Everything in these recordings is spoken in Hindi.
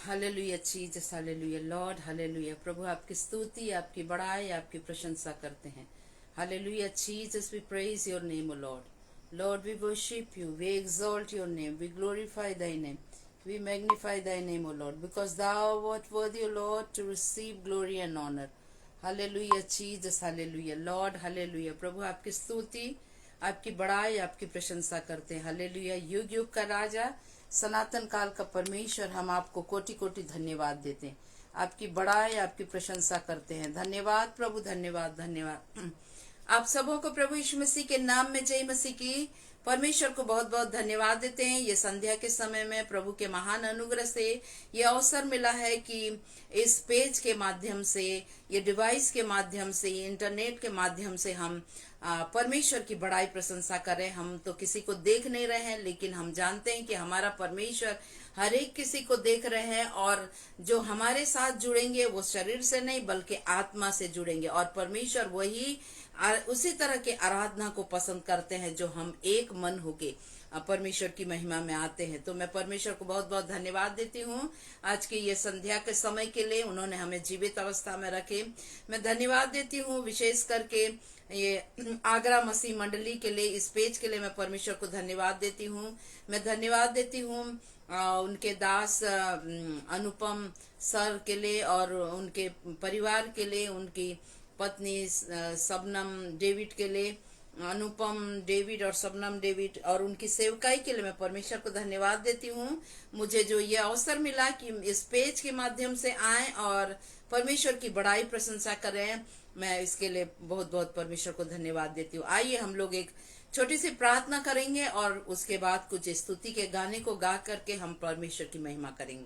Hallelujah Jesus, hallelujah Lord, hallelujah प्रभु, आपकी स्तुति, आपकी बड़ाई, आपकी प्रशंसा करते हैं। Hallelujah Jesus, we praise your name O Lord. Lord, we worship you, we exalt your name, we glorify thy name, we magnify thy name, O Lord, because thou art worthy, O Lord, to receive glory and honor. Hallelujah Jesus, hallelujah Lord, hallelujah प्रभु, आपकी स्तुति, आपकी बड़ाई, आपकी प्रशंसा करते हैं। हालेलुया, युग युग का राजा, सनातन काल का परमेश्वर, हम आपको कोटि कोटि धन्यवाद देते हैं। आपकी बड़ाई, आपकी प्रशंसा करते हैं। धन्यवाद प्रभु, धन्यवाद धन्यवाद। आप सबों को प्रभु यीशु मसीह के नाम में जय मसीह की। परमेश्वर को बहुत बहुत धन्यवाद देते हैं। ये संध्या के समय में प्रभु के महान अनुग्रह से ये अवसर मिला है कि इस पेज के माध्यम से, ये डिवाइस के माध्यम से, इंटरनेट के माध्यम से हम परमेश्वर की बड़ाई प्रशंसा करें। हम तो किसी को देख नहीं रहे हैं, लेकिन हम जानते हैं कि हमारा परमेश्वर हर एक किसी को देख रहे हैं, और जो हमारे साथ जुड़ेंगे वो शरीर से नहीं बल्कि आत्मा से जुड़ेंगे, और परमेश्वर वही उसी तरह के आराधना को पसंद करते हैं जो हम एक मन होके परमेश्वर की महिमा में आते हैं। तो मैं परमेश्वर को बहुत बहुत धन्यवाद देती हूँ आज के ये संध्या के समय के लिए। उन्होंने हमें जीवित अवस्था में रखे। मैं धन्यवाद देती हूँ विशेष करके ये आगरा मसीह मंडली के लिए, इस पेज के लिए मैं परमेश्वर को धन्यवाद देती हूँ। मैं धन्यवाद देती हूँ उनके दास अनुपम सर के लिए और उनके परिवार के लिए, उनकी पत्नी सबनम डेविड के लिए, अनुपम डेविड और सबनम डेविड और उनकी सेवकाई के लिए मैं परमेश्वर को धन्यवाद देती हूँ। मुझे जो ये अवसर मिला कि इस पेज के माध्यम से आए और परमेश्वर की बड़ाई प्रशंसा करें, मैं इसके लिए बहुत बहुत परमेश्वर को धन्यवाद देती हूँ। आइए हम लोग एक छोटी सी प्रार्थना करेंगे और उसके बाद कुछ स्तुति के गाने को गा करके हम परमेश्वर की महिमा करेंगे।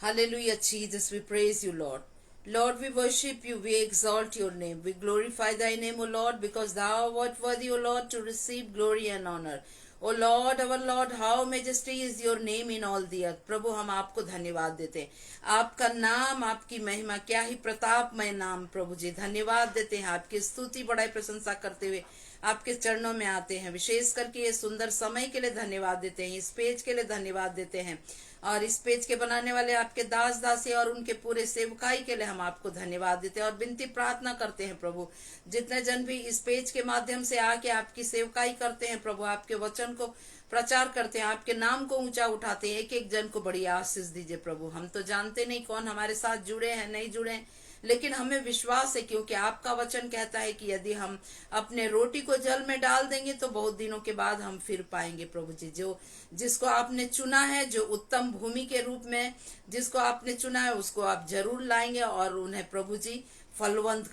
Hallelujah, Jesus, we praise you, Lord. Lord, we worship you, we exalt your name, we glorify thy name, O Lord, because thou art worthy, O Lord, to receive glory and honor. O Lord, our Lord, how majesty is your name in all the earth. प्रभु, हम आपको धन्यवाद देते हैं। आपका नाम, आपकी महिमा, क्या ही प्रतापमय नाम प्रभु जी। धन्यवाद देते हैं, आपकी स्तुति बड़ाई प्रशंसा करते हुए आपके चरणों में आते हैं। विशेष करके ये सुंदर समय के लिए धन्यवाद देते हैं, इस पेज के लिए धन्यवाद देते हैं, और इस पेज के बनाने वाले आपके दास दासी और उनके पूरे सेवकाई के लिए हम आपको धन्यवाद देते हैं और विनती प्रार्थना करते हैं प्रभु, जितने जन भी इस पेज के माध्यम से आके आपकी सेवकाई करते हैं प्रभु, आपके वचन को प्रचार करते हैं, आपके नाम को ऊंचा उठाते हैं, एक एक जन को बड़ी आशीष दीजिए प्रभु। हम तो जानते नहीं कौन हमारे साथ जुड़े हैं नहीं जुड़े हैं, लेकिन हमें विश्वास है क्योंकि आपका वचन कहता है कि यदि हम अपने रोटी को जल में डाल देंगे तो बहुत दिनों के बाद हम फिर पाएंगे प्रभु जी। जो जिसको आपने चुना है, जो उत्तम भूमि के रूप में जिसको आपने चुना है, उसको आप जरूर लाएंगे और उन्हें प्रभु जी फलवंत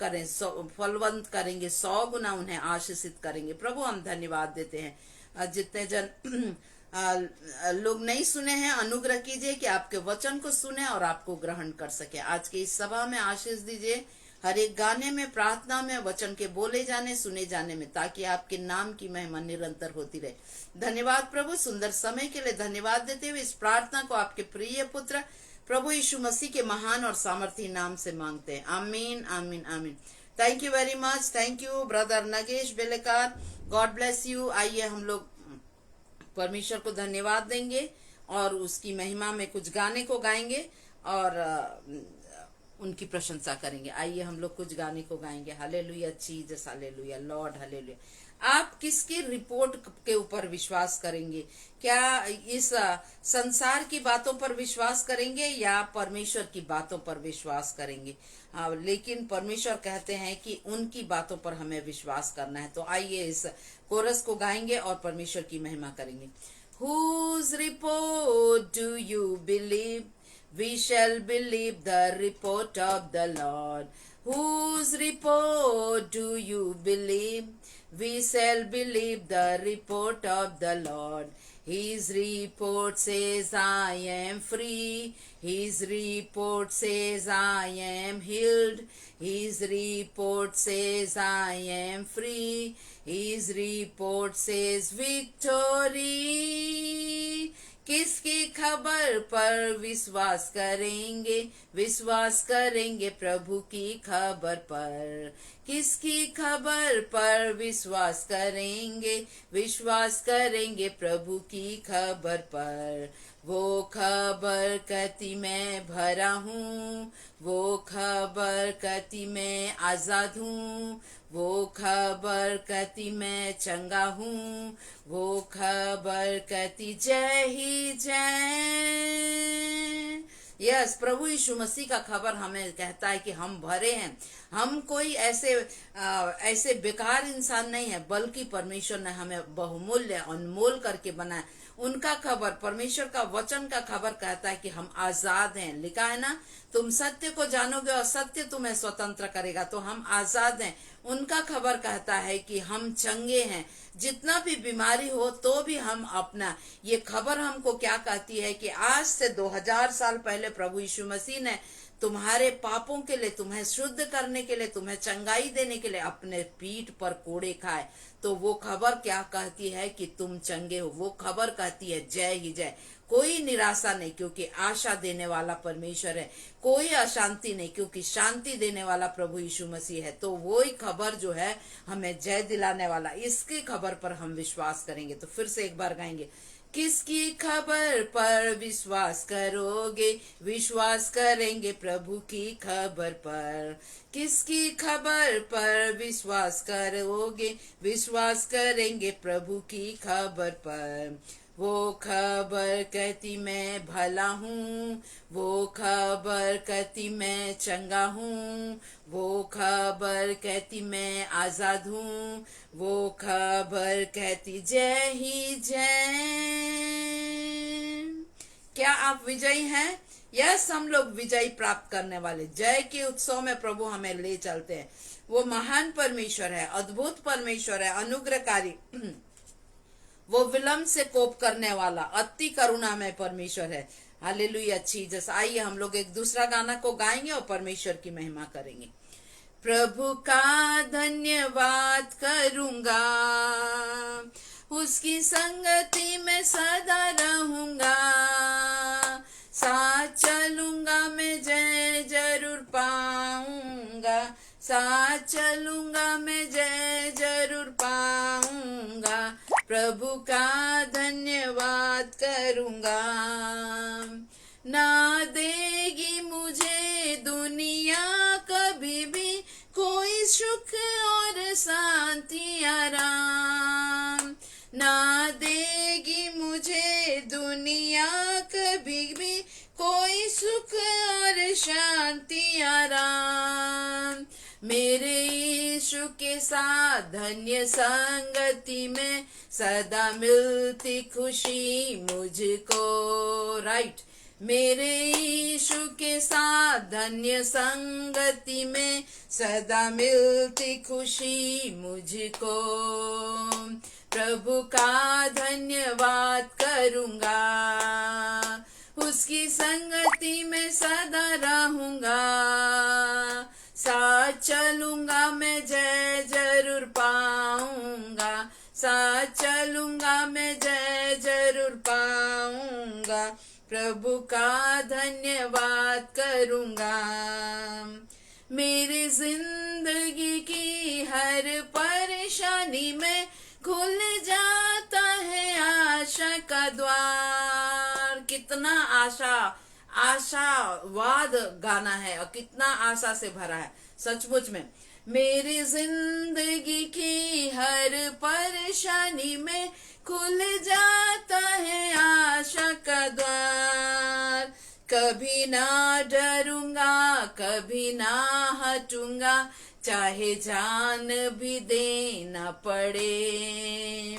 करेंगे, 100 गुना उन्हें आशीषित करेंगे। प्रभु, हम धन्यवाद देते हैं। जितने जन लोग नहीं सुने हैं, अनुग्रह कीजिए कि आपके वचन को सुने और आपको ग्रहण कर सके। आज की इस सभा में आशीष दीजिए, हर एक गाने में, प्रार्थना में, वचन के बोले जाने सुने जाने में, ताकि आपके नाम की महिमा निरंतर होती रहे। धन्यवाद प्रभु, सुंदर समय के लिए धन्यवाद देते हुए इस प्रार्थना को आपके प्रिय पुत्र प्रभु यीशु मसीह के महान और सामर्थी नाम से मांगते हैं। आमीन आमीन आमीन। Thank you very much. Thank you brother Nagesh Belekar, God bless you. आइए हम लोग परमेश्वर को धन्यवाद देंगे और उसकी महिमा में कुछ गाने को गाएंगे और उनकी प्रशंसा करेंगे। आइए हम लोग कुछ गाने को गाएंगे। Hallelujah Jesus, hallelujah Lord, hallelujah. आप किसकी रिपोर्ट के ऊपर विश्वास करेंगे? क्या इस संसार की बातों पर विश्वास करेंगे या परमेश्वर की बातों पर विश्वास करेंगे? हाँ, लेकिन परमेश्वर कहते हैं कि उनकी बातों पर हमें विश्वास करना है। तो आइए इस कोरस को गाएंगे और परमेश्वर की महिमा करेंगे। Whose report do you believe? We shall believe the report of the Lord. Whose report do you believe? We shall believe the report of the Lord. His report says I am free. His report says I am healed. His report says I am free. His report says victory. किसकी खबर पर विश्वास करेंगे? विश्वास करेंगे प्रभु की खबर पर। किसकी खबर पर विश्वास करेंगे? विश्वास करेंगे प्रभु की खबर पर। वो खबर कहती मैं भरा हूँ, वो खबर कहती मैं आजाद हूँ, वो खबर कहती मैं चंगा हूँ, वो खबर कहती जय ही जय। यस, प्रभु यीशु मसीह का खबर हमें कहता है कि हम भरे हैं। हम कोई ऐसे बेकार इंसान नहीं है, बल्कि परमेश्वर ने हमें बहुमूल्य अनमोल करके बनाया। उनका खबर, परमेश्वर का वचन का खबर कहता है कि हम आजाद हैं। लिखा है ना, तुम सत्य को जानोगे और सत्य तुम्हें स्वतंत्र करेगा। तो हम आजाद हैं। उनका खबर कहता है कि हम चंगे हैं। जितना भी बीमारी हो तो भी हम अपना, ये खबर हमको क्या कहती है कि आज से 2000 साल पहले प्रभु यीशु मसीह ने तुम्हारे पापों के लिए, तुम्हें शुद्ध करने के लिए, तुम्हें चंगाई देने के लिए अपने पीठ पर कोड़े खाए। तो वो खबर क्या कहती है कि तुम चंगे हो। वो खबर कहती है जय ही जय। कोई निराशा नहीं, क्योंकि आशा देने वाला परमेश्वर है। कोई अशांति नहीं, क्योंकि शांति देने वाला प्रभु यीशु मसीह है। तो वो ही खबर जो है हमें जय दिलाने वाला, इसकी खबर पर हम विश्वास करेंगे। तो फिर से एक बार गाएंगे, किसकी खबर पर विश्वास करोगे, विश्वास करेंगे प्रभु की खबर पर। किसकी खबर पर विश्वास करोगे, विश्वास करेंगे प्रभु की खबर पर। वो खबर कहती मैं भला हूँ, वो खबर कहती मैं चंगा हूँ, वो खबर कहती मैं आजाद हूँ, वो खबर कहती जय ही जय। क्या आप विजयी हैं? यस, हम लोग विजय प्राप्त करने वाले, जय के उत्सव में प्रभु हमें ले चलते हैं। वो महान परमेश्वर है, अद्भुत परमेश्वर है, अनुग्रहकारी। वो विलंब से कोप करने वाला, अति करुणा में परमेश्वर है। Hallelujah Jesus. आइए हम लोग एक दूसरा गाना को गाएंगे और परमेश्वर की महिमा करेंगे। प्रभु का धन्यवाद करूंगा, उसकी संगति में सदा रहूंगा, साथ चलूंगा मैं जय जरूर पाऊंगा, साथ चलूंगा मैं जय जरूर पाऊंगा, प्रभु का धन्यवाद करूंगा। ना देगी मुझे दुनिया कभी भी कोई सुख और शांति आराम, ना देगी मुझे दुनिया कभी भी कोई सुख और शांति आराम। मेरे यीशु के साथ धन्य संगति में सदा मिलती खुशी मुझको। राइट, मेरे यीशु के साथ धन्य संगति में सदा मिलती खुशी मुझको। प्रभु का धन्यवाद करूंगा, उसकी संगति में सदा रहूंगा, साथ चलूंगा मैं जय जरूर पाऊंगा, साथ चलूंगा मैं जय जरूर पाऊंगा, प्रभु का धन्यवाद करूंगा। मेरी जिंदगी की हर परेशानी में खुल जाता है आशा का द्वार। कितना आशावाद गाना है और कितना आशा से भरा है सचमुच में। मेरी जिंदगी की हर परेशानी में खुल जाता है आशा का द्वार। कभी ना डरूंगा, कभी ना हटूंगा, चाहे जान भी देना पड़े।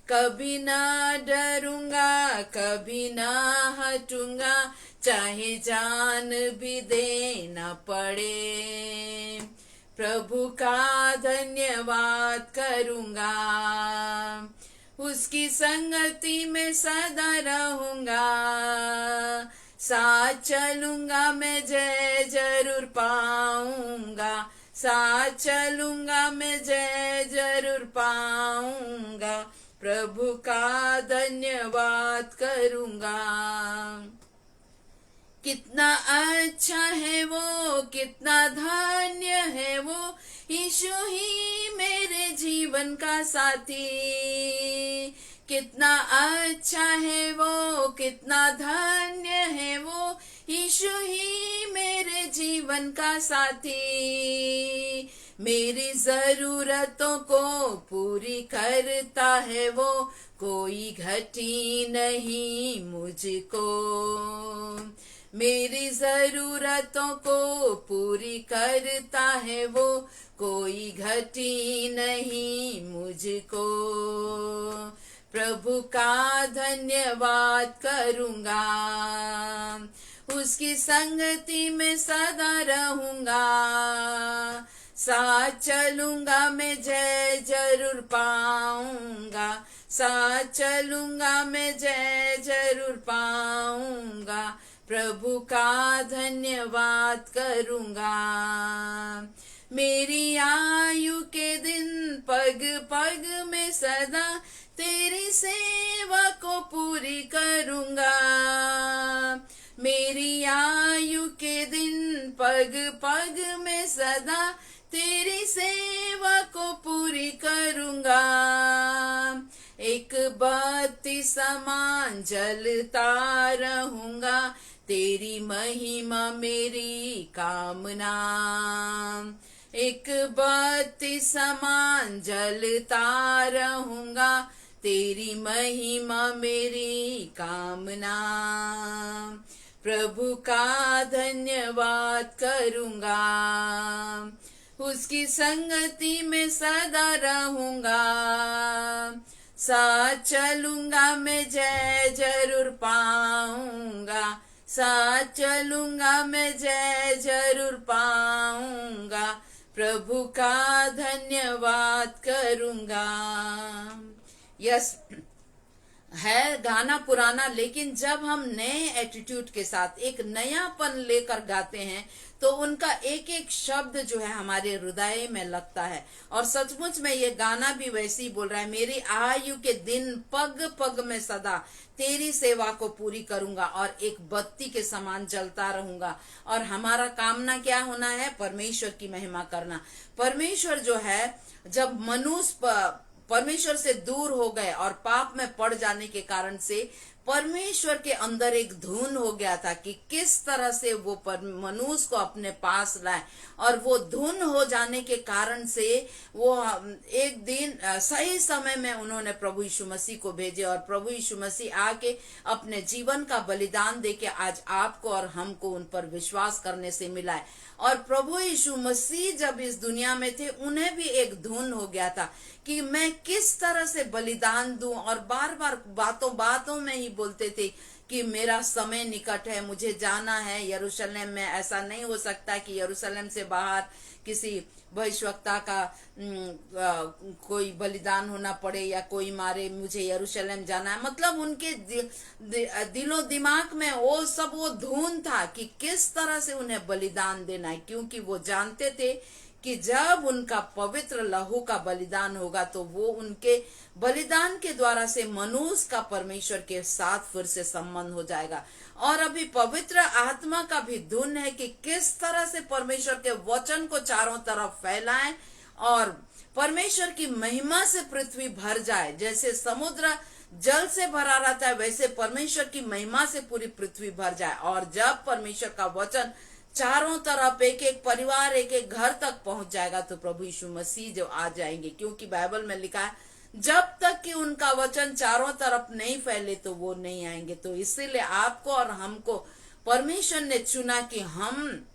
कभी ना डरूंगा, कभी ना हटूंगा, चाहे जान भी देना पड़े। प्रभु का धन्यवाद करूंगा, उसकी संगति में सदा रहूंगा, साथ चलूंगा मैं जय जरूर पाऊंगा, साथ चलूंगा मैं जय जरूर पाऊंगा, प्रभु का धन्यवाद करूंगा। कितना अच्छा है वो, कितना धन्य है वो, यीशु ही मेरे जीवन का साथी। कितना अच्छा है वो, कितना धन्य है वो, यीशु ही मेरे जीवन का साथी। मेरी जरूरतों को पूरी करता है वो, कोई घटी नहीं मुझको। मेरी जरूरतों को पूरी करता है वो, कोई घटी नहीं मुझको। प्रभु का धन्यवाद करूंगा, उसकी संगति में सदा रहूंगा। साथ चलूंगा मैं, जय जरूर पाऊंगा। साथ चलूंगा मैं, जय जरूर पाऊंगा। प्रभु का धन्यवाद करूंगा। मेरी आयु के दिन पग पग में सदा तेरी सेवा को पूरी करूंगा। मेरी आयु के दिन पग पग में सदा तेरी सेवा को पूरी करूंगा। एक बत्ती समान जलता रहूंगा, तेरी महिमा मेरी कामना। एक बत्ती समान जलता रहूंगा, तेरी महिमा मेरी कामना। प्रभु का धन्यवाद करूंगा, उसकी संगति में सदा रहूंगा। साथ चलूंगा मैं, जय जरूर पाऊंगा। साथ चलूंगा मैं, जय जरूर पाऊंगा। प्रभु का धन्यवाद करूंगा। यस, है गाना पुराना, लेकिन जब हम नए एटीट्यूड के साथ एक नयापन लेकर गाते हैं तो उनका एक एक शब्द जो है हमारे हृदय में लगता है। और सचमुच में ये गाना भी वैसे ही बोल रहा है, मेरी आयु के दिन पग पग में सदा तेरी सेवा को पूरी करूंगा और एक बत्ती के समान जलता रहूंगा। और हमारा कामना क्या होना है? परमेश्वर की महिमा करना। परमेश्वर जो है, जब मनुष्य परमेश्वर से दूर हो गए और पाप में पड़ जाने के कारण से परमेश्वर के अंदर एक धुन हो गया था कि किस तरह से वो मनुष्य को अपने पास लाए। और वो धुन हो जाने के कारण से वो एक दिन सही समय में उन्होंने प्रभु यीशु मसीह को भेजे और प्रभु यीशु मसीह आके अपने जीवन का बलिदान देके आज आपको और हमको उन पर विश्वास करने से मिला है। और प्रभु यीशु मसीह जब इस दुनिया में थे, उन्हें भी एक धुन हो गया था कि मैं किस तरह से बलिदान दूं। और बार बार बातों में ही बोलते थे कि मेरा समय निकट है, मुझे जाना है यरूशलेम में। ऐसा नहीं हो सकता कि यरूशलेम से बाहर किसी भविष्यवक्ता का कोई बलिदान होना पड़े या कोई मारे, मुझे यरूशलेम जाना है। मतलब उनके दिलो दिमाग में वो धुन था कि किस तरह से उन्हें बलिदान देना है, क्योंकि वो जानते थे कि जब उनका पवित्र लहू का बलिदान होगा तो वो उनके बलिदान के द्वारा से मनुष्य का परमेश्वर के साथ फिर से संबंध हो जाएगा। और अभी पवित्र आत्मा का भी धुन है कि किस तरह से परमेश्वर के वचन को चारों तरफ फैलाएं और परमेश्वर की महिमा से पृथ्वी भर जाए। जैसे समुद्र जल से भरा रहता है, वैसे परमेश्वर की महिमा से पूरी पृथ्वी भर जाए। और जब परमेश्वर का वचन चारों तरफ एक एक परिवार एक एक घर तक पहुंच जाएगा तो प्रभु यीशु मसीह जो आ जाएंगे, क्योंकि बाइबल में लिखा है जब तक कि उनका वचन चारों तरफ नहीं फैले तो वो नहीं आएंगे। तो इसीलिए आपको और हमको परमेश्वर ने चुना कि हम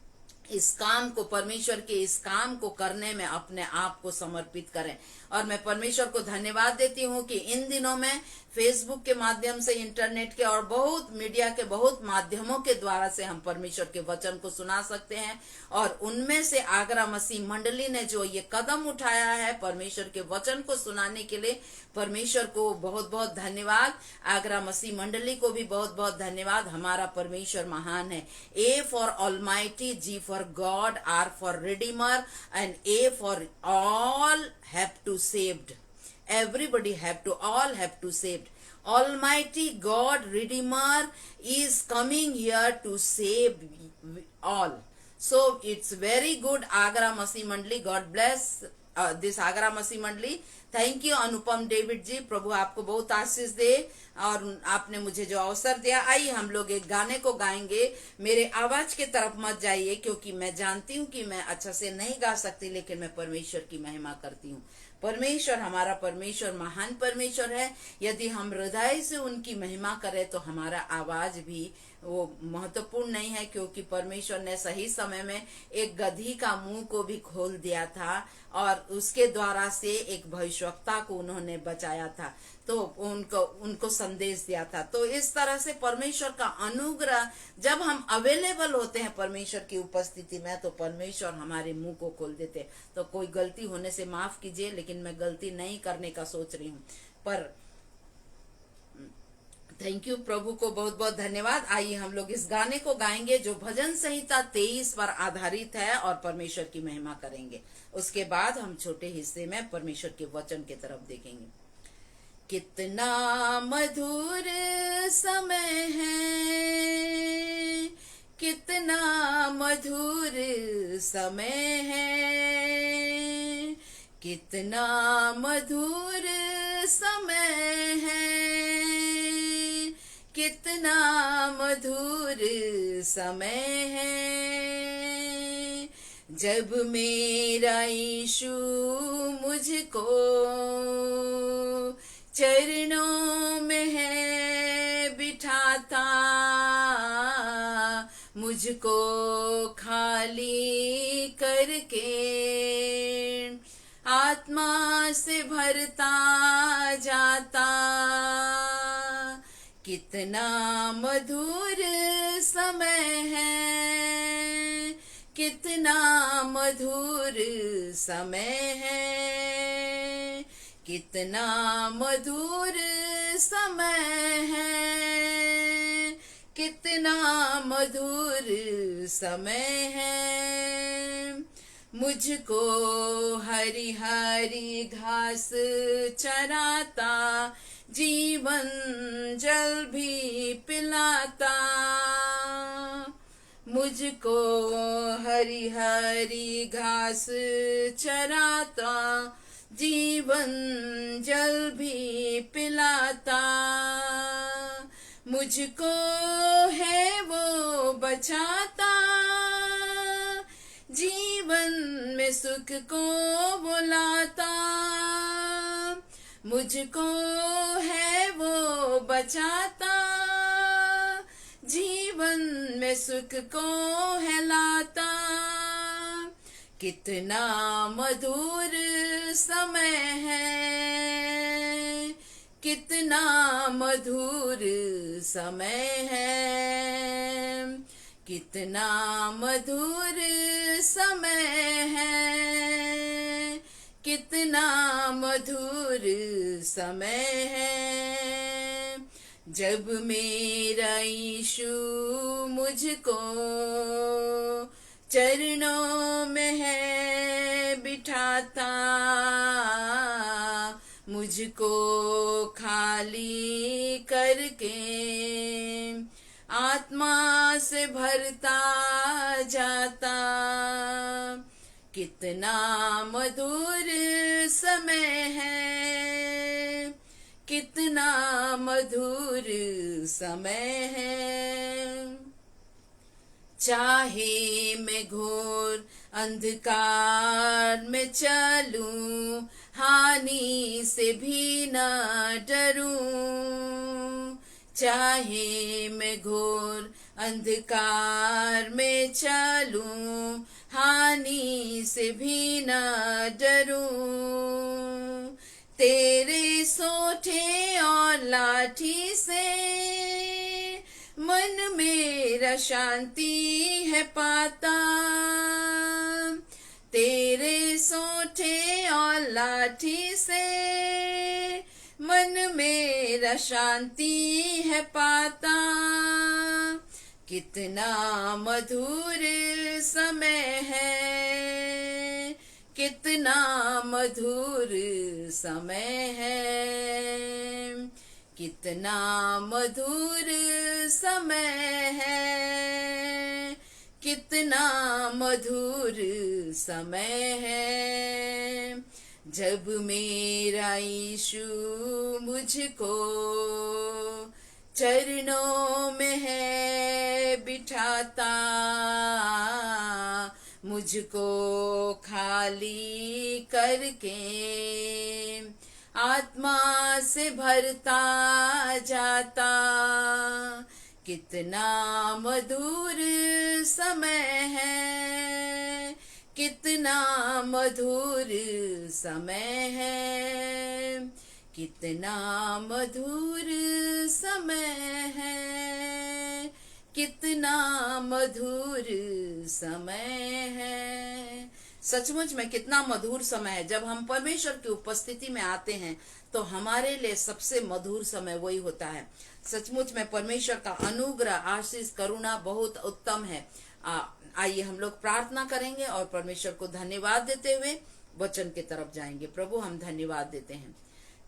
इस काम को, परमेश्वर के इस काम को करने में अपने आप को समर्पित करें। और मैं परमेश्वर को धन्यवाद देती हूँ कि इन दिनों में फेसबुक के माध्यम से, इंटरनेट के और बहुत मीडिया के बहुत माध्यमों के द्वारा से हम परमेश्वर के वचन को सुना सकते हैं। और उनमें से आगरा मसीह मंडली ने जो ये कदम उठाया है परमेश्वर के वचन को सुनाने के लिए, परमेश्वर को बहुत बहुत धन्यवाद। आगरा मसीह मंडली को भी बहुत बहुत धन्यवाद। हमारा परमेश्वर महान है। A for Almighty, G for God, R for Redeemer and A for all have to saved. Everybody all have to saved. Almighty God Redeemer is coming here to save all. So it's very good. Agra Masi Mandli, God bless. This Agra मसीह मंडली। Thank you Anupam David ji, प्रभु आपको बहुत आशीष दे। और आपने मुझे जो अवसर दिया, आइए हम लोग एक गाने को गाएंगे। मेरे आवाज के तरफ मत जाइए, क्योंकि मैं जानती हूँ कि मैं अच्छा से नहीं गा सकती, लेकिन मैं परमेश्वर की महिमा करती हूँ। परमेश्वर, हमारा परमेश्वर महान परमेश्वर है। यदि हम हृदय से उनकी महिमा करें तो हमारा आवाज भी वो महत्वपूर्ण नहीं है, क्योंकि परमेश्वर ने सही समय में एक गधी का मुंह को भी खोल दिया था और उसके द्वारा से एक भविष्यवक्ता को उन्होंने बचाया था, तो उनको संदेश दिया था। तो इस तरह से परमेश्वर का अनुग्रह, जब हम अवेलेबल होते हैं परमेश्वर की उपस्थिति में, तो परमेश्वर हमारे मुंह को खोल देते। तो कोई गलती होने से माफ कीजिए, लेकिन मैं गलती नहीं करने का सोच रही हूँ। पर थैंक यू, प्रभु को बहुत बहुत धन्यवाद। आइए हम लोग इस गाने को गाएंगे जो भजन संहिता 23 पर आधारित है और परमेश्वर की महिमा करेंगे। उसके बाद हम छोटे हिस्से में परमेश्वर के वचन की तरफ देखेंगे। कितना मधुर समय है, कितना मधुर समय है, कितना मधुर समय है, कितना मधुर समय है, जब मेरा यीशु मुझको चरणों में है बिठाता, मुझको खाली करके आत्मा से भरता जाता। कितना मधुर समय है, कितना मधुर समय है, कितना मधुर समय है, कितना मधुर समय है, मुझको हरी हरी घास चराता, जीवन जल भी पिलाता, मुझको हरी हरी घास चराता, जीवन जल भी पिलाता, मुझको है वो बचाता, जीवन में सुख को बुलाता, मुझको है वो बचाता, जीवन में सुख को है लाता। कितना मधुर समय है, कितना मधुर समय है, कितना मधुर समय है, कितना मधुर समय है, जब मेरा यीशु मुझको चरणों में है बिठाता, मुझको खाली करके आत्मा से भरता जाता। कितना मधुर समय है, कितना मधुर समय है, चाहे मैं घोर अंधकार में चलूं, हानि से भी न डरूं, चाहे मैं घोर अंधकार में चलूं, हानि से भी न डरूं, तेरे सोठे और लाठी से मन मेरा शांति है पाता, तेरे सोठे और लाठी से मन मेरा शांति है पाता। कितना मधुर समय है, कितना मधुर समय है, कितना मधुर समय है, कितना मधुर समय है, जब मेरा यीशु मुझको चरणों में है बिठाता, मुझको खाली करके आत्मा से भरता जाता। कितना मधुर समय है, कितना मधुर समय है, कितना मधुर समय है, कितना मधुर समय है। सचमुच में कितना मधुर समय है। जब हम परमेश्वर की उपस्थिति में आते हैं तो हमारे लिए सबसे मधुर समय वही होता है। सचमुच में परमेश्वर का अनुग्रह, आशीष, करुणा बहुत उत्तम है। आइए हम लोग प्रार्थना करेंगे और परमेश्वर को धन्यवाद देते हुए वचन की तरफ जाएंगे। प्रभु हम धन्यवाद देते हैं।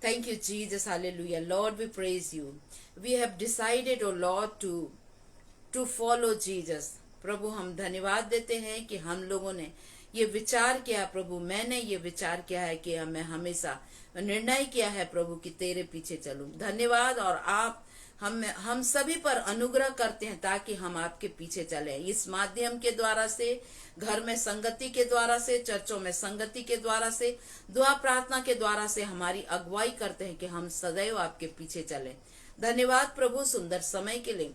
Thank you, Jesus. Hallelujah. Lord, we praise you. We have decided, oh Lord, to follow Jesus. प्रभु हम धन्यवाद देते हैं कि हम लोगों ने ये विचार किया, प्रभु मैंने ये विचार किया है कि मैं हमेशा निर्णय किया है प्रभु कि तेरे पीछे चलूं। धन्यवाद। और आप हम सभी पर अनुग्रह करते हैं ताकि हम आपके पीछे चलें। इस माध्यम के द्वारा से, घर में संगति के द्वारा से, चर्चों में संगति के द्वारा से, दुआ प्रार्थना के द्वारा से हमारी अगुवाई करते हैं कि हम सदैव आपके पीछे चलें। धन्यवाद प्रभु सुंदर समय के लिए,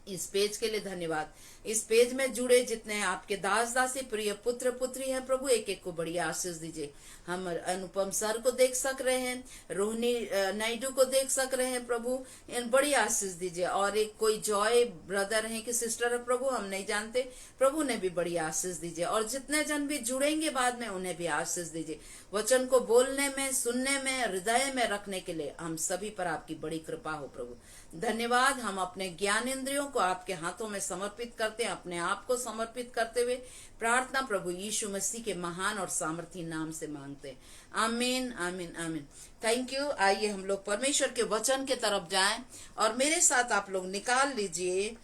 इस पेज के लिए धन्यवाद। इस पेज में जुड़े जितने आपके दास दासी प्रिय पुत्र पुत्री हैं प्रभु, एक एक को बड़ी आशीष दीजिए। हम अनुपम सर को देख सक रहे हैं, रोहिणी नायडू को देख सक रहे हैं प्रभु, इन बड़ी आशीष दीजिए। और एक कोई जॉय ब्रदर है कि सिस्टर है प्रभु, हम नहीं जानते, प्रभु ने भी बड़ी आशीष दीजिए। और जितने जन भी जुड़ेंगे बाद में उन्हें भी आशीष दीजिए। वचन को बोलने में, सुनने में, हृदय में रखने के लिए हम सभी पर आपकी बड़ी कृपा हो प्रभु। धन्यवाद। हम अपने ज्ञान इंद्रियों को आपके हाथों में समर्पित करते हैं, अपने आप को समर्पित करते हुए प्रार्थना प्रभु यीशु मसीह के महान और सामर्थी नाम से मांगते हैं। आमीन, आमीन, आमीन। Thank you. आइए हम लोग परमेश्वर के वचन के तरफ जाएं और मेरे साथ आप लोग निकाल लीजिए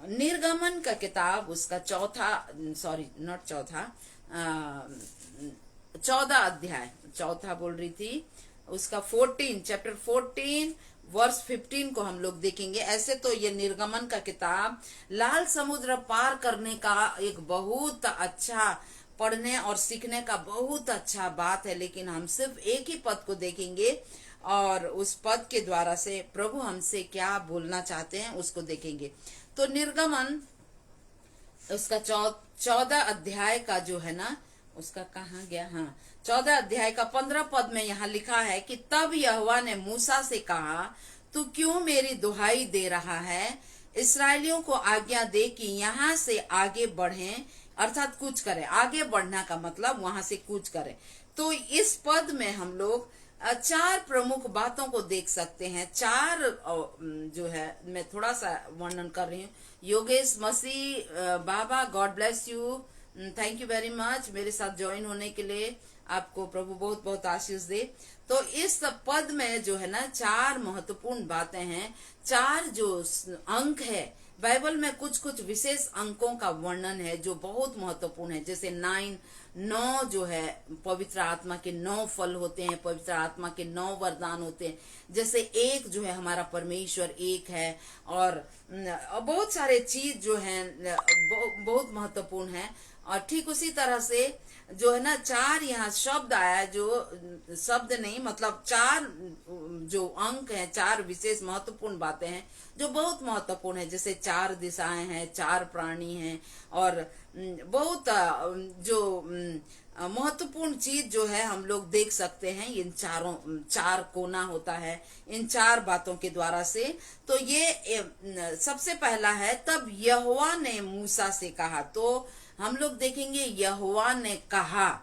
निर्गमन का किताब, उसका 14 अध्याय, चौथा बोल रही थी, उसका 14 चैप्टर 14 वर्स 15 को हम लोग देखेंगे। ऐसे तो ये निर्गमन का किताब लाल समुद्र पार करने का एक बहुत अच्छा, पढ़ने और सीखने का बहुत अच्छा बात है, लेकिन हम सिर्फ एक ही पद को देखेंगे और उस पद के द्वारा से प्रभु हमसे क्या बोलना चाहते हैं उसको देखेंगे। तो निर्गमन उसका 14 अध्याय का जो है ना, उसका कहाँ गया, हाँ 14 अध्याय का 15 पद में यहाँ लिखा है कि तब यहोवा ने मूसा से कहा, तू क्यों मेरी दुहाई दे रहा है? इस्राएलियों को आज्ञा दे कि यहाँ से आगे बढ़ें, अर्थात कूच करें। आगे बढ़ना का मतलब वहां से कूच करें। तो इस पद में हम लोग 4 प्रमुख बातों को देख सकते हैं। 4 जो है, मैं थोड़ा सा वर्णन कर रही हूँ। योगेश मसीह बाबा, God bless you, thank you very much मेरे साथ ज्वाइन होने के लिए। आपको प्रभु बहुत बहुत आशीष दे। तो इस पद में जो है ना 4 महत्वपूर्ण बातें हैं, 4 जो अंक है। बाइबल में कुछ कुछ विशेष अंकों का वर्णन है जो बहुत महत्वपूर्ण है। जैसे 9 जो है पवित्र आत्मा के 9 फल होते हैं, पवित्र आत्मा के 9 वरदान होते हैं। जैसे 1 जो है हमारा परमेश्वर एक है, और बहुत सारे चीज जो है बहुत महत्वपूर्ण है। और ठीक उसी तरह से जो है ना 4 यहाँ शब्द आया, जो शब्द नहीं मतलब 4 जो अंक हैं, 4 विशेष महत्वपूर्ण बातें हैं जो बहुत महत्वपूर्ण है। जैसे 4 दिशाएं हैं, 4 प्राणी हैं, और बहुत जो महत्वपूर्ण चीज जो है हम लोग देख सकते हैं। इन 4 कोना होता है इन 4 बातों के द्वारा से। तो ये सबसे पहला है, तब यहोवा ने मूसा से कहा। तो हम लोग देखेंगे यहोवा ने कहा।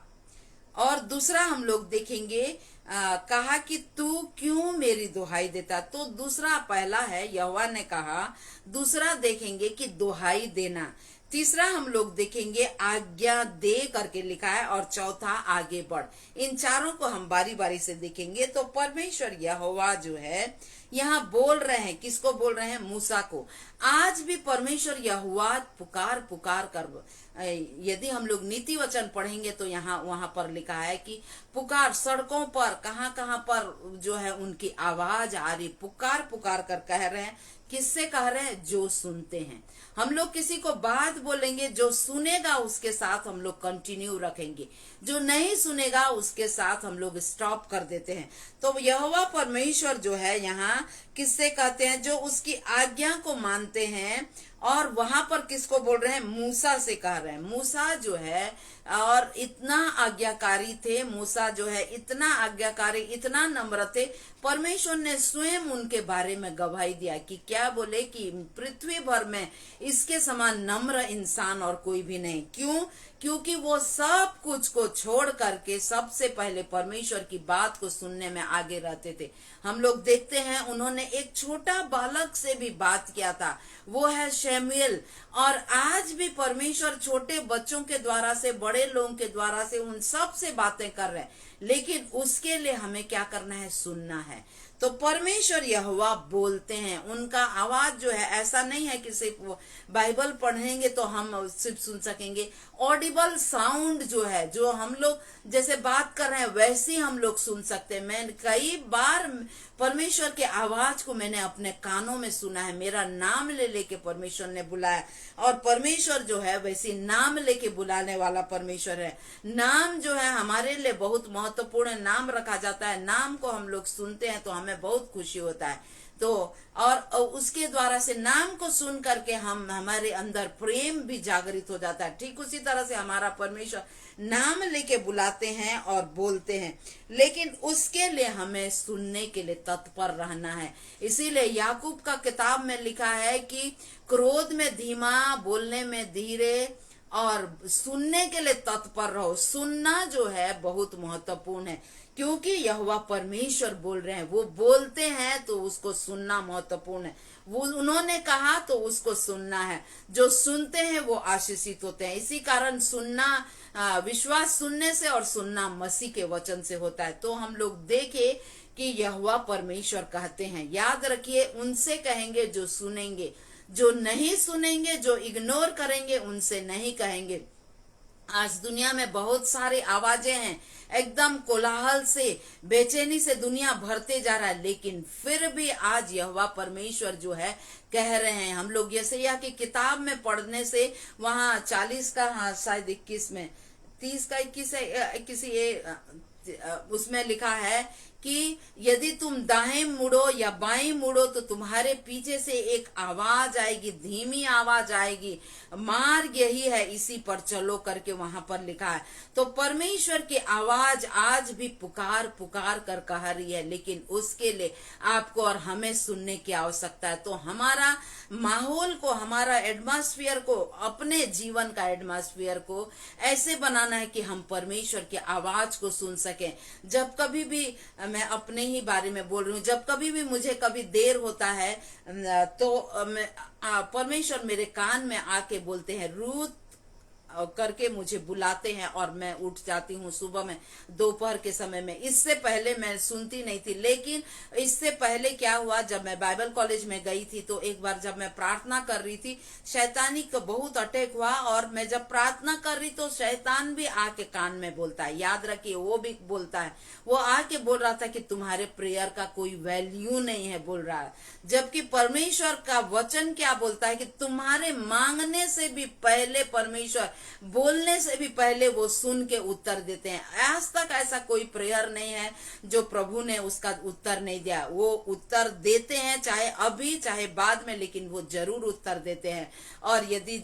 और दूसरा हम लोग देखेंगे कहा कि तू क्यों मेरी दुहाई देता। तो दूसरा, पहला है यहोवा ने कहा, दूसरा देखेंगे कि दुहाई देना। तीसरा हम लोग देखेंगे आज्ञा दे करके लिखा है, और चौथा आगे बढ़। इन चारों को हम बारी बारी से देखेंगे। तो परमेश्वर यहोवा जो है यहाँ बोल रहे हैं, किसको बोल रहे हैं? मूसा को। आज भी परमेश्वर यहोवा पुकार पुकार कर, यदि हम लोग नीति वचन पढ़ेंगे तो यहाँ वहां पर लिखा है कि पुकार, सड़कों पर कहाँ कहाँ पर जो है उनकी आवाज आ रही, पुकार पुकार कर कह रहे हैं। किससे कह रहे हैं? जो सुनते हैं। हम लोग किसी को बात बोलेंगे, जो सुनेगा उसके साथ हम लोग कंटिन्यू रखेंगे, जो नहीं सुनेगा उसके साथ हम लोग स्टॉप कर देते हैं। तो यहोवा परमेश्वर जो है यहाँ किससे कहते हैं? जो उसकी आज्ञा को मानते हैं। और वहां पर किसको बोल रहे हैं? मूसा से कह रहे हैं। मूसा जो है और इतना आज्ञाकारी थे, मूसा जो है इतना आज्ञाकारी, इतना नम्र थे। परमेश्वर ने स्वयं उनके बारे में गवाही दिया कि क्या बोले कि पृथ्वी भर में इसके समान नम्र इंसान और कोई भी नहीं। क्यों? क्योंकि वो सब कुछ को छोड़ करके सबसे पहले परमेश्वर की बात को सुनने में आगे रहते थे। हम लोग देखते हैं उन्होंने एक छोटा बालक से भी बात किया था, वो है शमूएल। और आज भी परमेश्वर छोटे बच्चों के द्वारा से, बड़े लोगों के द्वारा से उन सब से बातें कर रहे हैं, लेकिन उसके लिए हमें क्या करना है? सुनना है। तो परमेश्वर यहोवा बोलते हैं, उनका आवाज जो है ऐसा नहीं है कि सिर्फ बाइबल पढ़ेंगे तो हम सिर्फ सुन सकेंगे। ऑडिबल साउंड जो है, जो हम लोग जैसे बात कर रहे हैं वैसे हम लोग सुन सकते हैं। मैं कई बार परमेश्वर के आवाज को मैंने अपने कानों में सुना है। मेरा नाम ले लेके परमेश्वर ने बुलाया, और परमेश्वर जो है वैसे नाम लेके बुलाने वाला परमेश्वर है। नाम जो है हमारे लिए बहुत महत्वपूर्ण, नाम रखा जाता है। नाम को हम लोग सुनते हैं तो हमें बहुत खुशी होता है। तो और उसके द्वारा से नाम को सुन करके हमारे अंदर प्रेम भी जागृत हो जाता है। ठीक उसी तरह से हमारा परमेश्वर नाम लेके बुलाते हैं और बोलते हैं, लेकिन उसके लिए हमें सुनने के लिए तत्पर रहना है। इसीलिए याकूब का किताब में लिखा है कि क्रोध में धीमा, बोलने में धीरे, और सुनने के लिए तत्पर रहो। सुनना जो है बहुत महत्वपूर्ण है, क्योंकि यहोवा परमेश्वर बोल रहे हैं। वो बोलते हैं तो उसको सुनना महत्वपूर्ण है। वो उन्होंने कहा तो उसको सुनना है। जो सुनते हैं वो आशीषित होते हैं। इसी कारण सुनना, विश्वास सुनने से और सुनना मसीह के वचन से होता है। तो हम लोग देखें कि यहोवा परमेश्वर कहते हैं, याद रखिए, उनसे कहेंगे जो सुनेंगे। जो नहीं सुनेंगे, जो इग्नोर करेंगे, उनसे नहीं कहेंगे। आज दुनिया में बहुत सारी आवाजें हैं, एकदम कोलाहल से, बेचैनी से दुनिया भरते जा रहा है, लेकिन फिर भी आज यहोवा परमेश्वर जो है कह रहे हैं। हम लोग यशायाह की किताब में पढ़ने से वहां 40 का, हाँ शायद 21 में, 30 का 21 है, किसी उसमें लिखा है कि यदि तुम दाएं मुड़ो या बाएं मुड़ो तो तुम्हारे पीछे से एक आवाज आएगी, धीमी आवाज आएगी, मार्ग यही है, इसी पर चलो करके वहां पर लिखा है। तो परमेश्वर की आवाज आज भी पुकार पुकार कर कह रही है, लेकिन उसके लिए आपको और हमें सुनने की आवश्यकता है। तो हमारा माहौल को, हमारा एटमॉस्फेयर को, अपने जीवन का एटमॉस्फेयर को ऐसे बनाना है कि हम परमेश्वर की आवाज को सुन सकें। जब कभी भी, मैं अपने ही बारे में बोल रही हूँ, जब कभी भी मुझे कभी देर होता है तो परमेश्वर मेरे कान में आके बोलते हैं, रूथ करके मुझे बुलाते हैं, और मैं उठ जाती हूँ सुबह में, दोपहर के समय में। इससे पहले मैं सुनती नहीं थी, लेकिन इससे पहले क्या हुआ, जब मैं बाइबल कॉलेज में गई थी तो एक बार जब मैं प्रार्थना कर रही थी, शैतानी का बहुत अटैक हुआ, और मैं जब प्रार्थना कर रही तो शैतान भी आके कान में बोलता है। याद रखिए, वो भी बोलता है। वो आके बोल रहा था कि तुम्हारे प्रेयर का कोई वैल्यू नहीं है, बोल रहा है। जबकि परमेश्वर का वचन क्या बोलता है कि तुम्हारे मांगने से भी पहले परमेश्वर, बोलने से भी पहले वो सुन के उत्तर देते हैं। आज तक ऐसा कोई प्रेयर नहीं है जो प्रभु ने उसका उत्तर नहीं दिया। वो उत्तर देते हैं, चाहे अभी चाहे बाद में, लेकिन वो जरूर उत्तर देते हैं। और यदि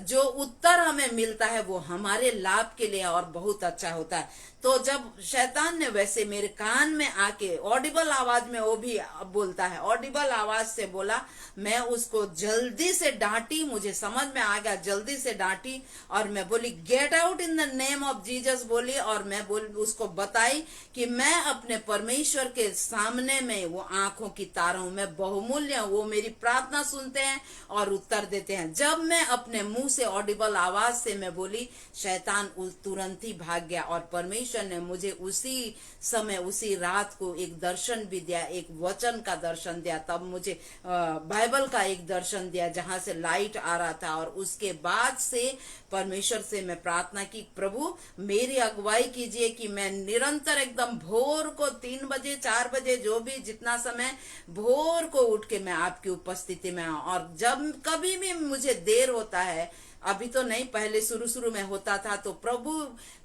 जो उत्तर हमें मिलता है वो हमारे लाभ के लिए और बहुत अच्छा होता है। तो जब शैतान ने वैसे मेरे कान में आके ऑडिबल आवाज में, वो भी बोलता है, ऑडिबल आवाज से बोला, मैं उसको जल्दी से डांटी। मुझे समझ में आ गया, जल्दी से डांटी डांटी और मैं बोली get out in the name of Jesus बोली, और मैं उसको बताई कि मैं अपने परमेश्वर के सामने में वो आंखों की तारा हूं, मैं बहुमूल्य हूं। वो मेरी प्रार्थना सुनते हैं और उत्तर देते हैं। जब मैं अपने मुंह से ऑडिबल आवाज से मैं बोली, शैतान तुरंत ही भाग गया और परमेश्वर ने मुझे उसी समय उसी रात को एक दर्शन भी दिया, एक वचन का दर्शन दिया। तब मुझे बाइबल का एक दर्शन दिया जहां से लाइट आ रहा था, और उसके बाद से परमेश्वर से मैं प्रार्थना की, प्रभु मेरी अगुवाई कीजिए कि मैं निरंतर एकदम भोर को 3 बजे 4 बजे जो भी जितना समय भोर को उठ के मैं आपकी उपस्थिति में आऊं। और जब कभी भी मुझे देर होता है, अभी तो नहीं, पहले शुरू में होता था, तो प्रभु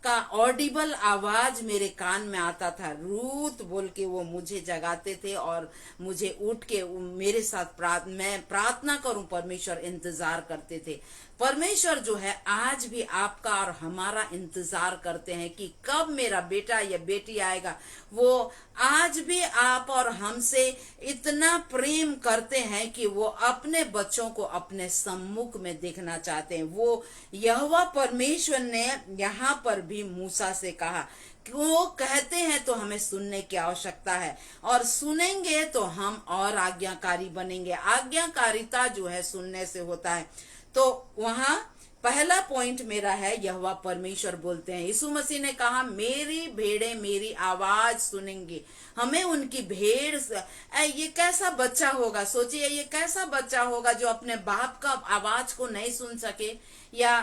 का ऑडिबल आवाज मेरे कान में आता था, रूत बोल के वो मुझे जगाते थे और मुझे उठ के मेरे साथ मैं प्रार्थना करूं, परमेश्वर इंतजार करते थे। परमेश्वर जो है आज भी आपका और हमारा इंतजार करते हैं कि कब मेरा बेटा या बेटी आएगा। वो आज भी आप और हमसे इतना प्रेम करते हैं कि वो अपने बच्चों को अपने सम्मुख में देखना चाहते हैं। वो यहोवा परमेश्वर ने यहाँ पर भी मूसा से कहा, वो कहते हैं तो हमें सुनने की आवश्यकता है, और सुनेंगे तो हम और आज्ञाकारी बनेंगे। आज्ञाकारिता जो है सुनने से होता है। तो वहां पहला पॉइंट मेरा है, यहोवा परमेश्वर बोलते हैं, यीशु मसीह ने कहा मेरी भेड़ें मेरी आवाज सुनेंगी। हमें उनकी भेड़, ये कैसा बच्चा होगा, सोचिए ये कैसा बच्चा होगा जो अपने बाप का आवाज को नहीं सुन सके या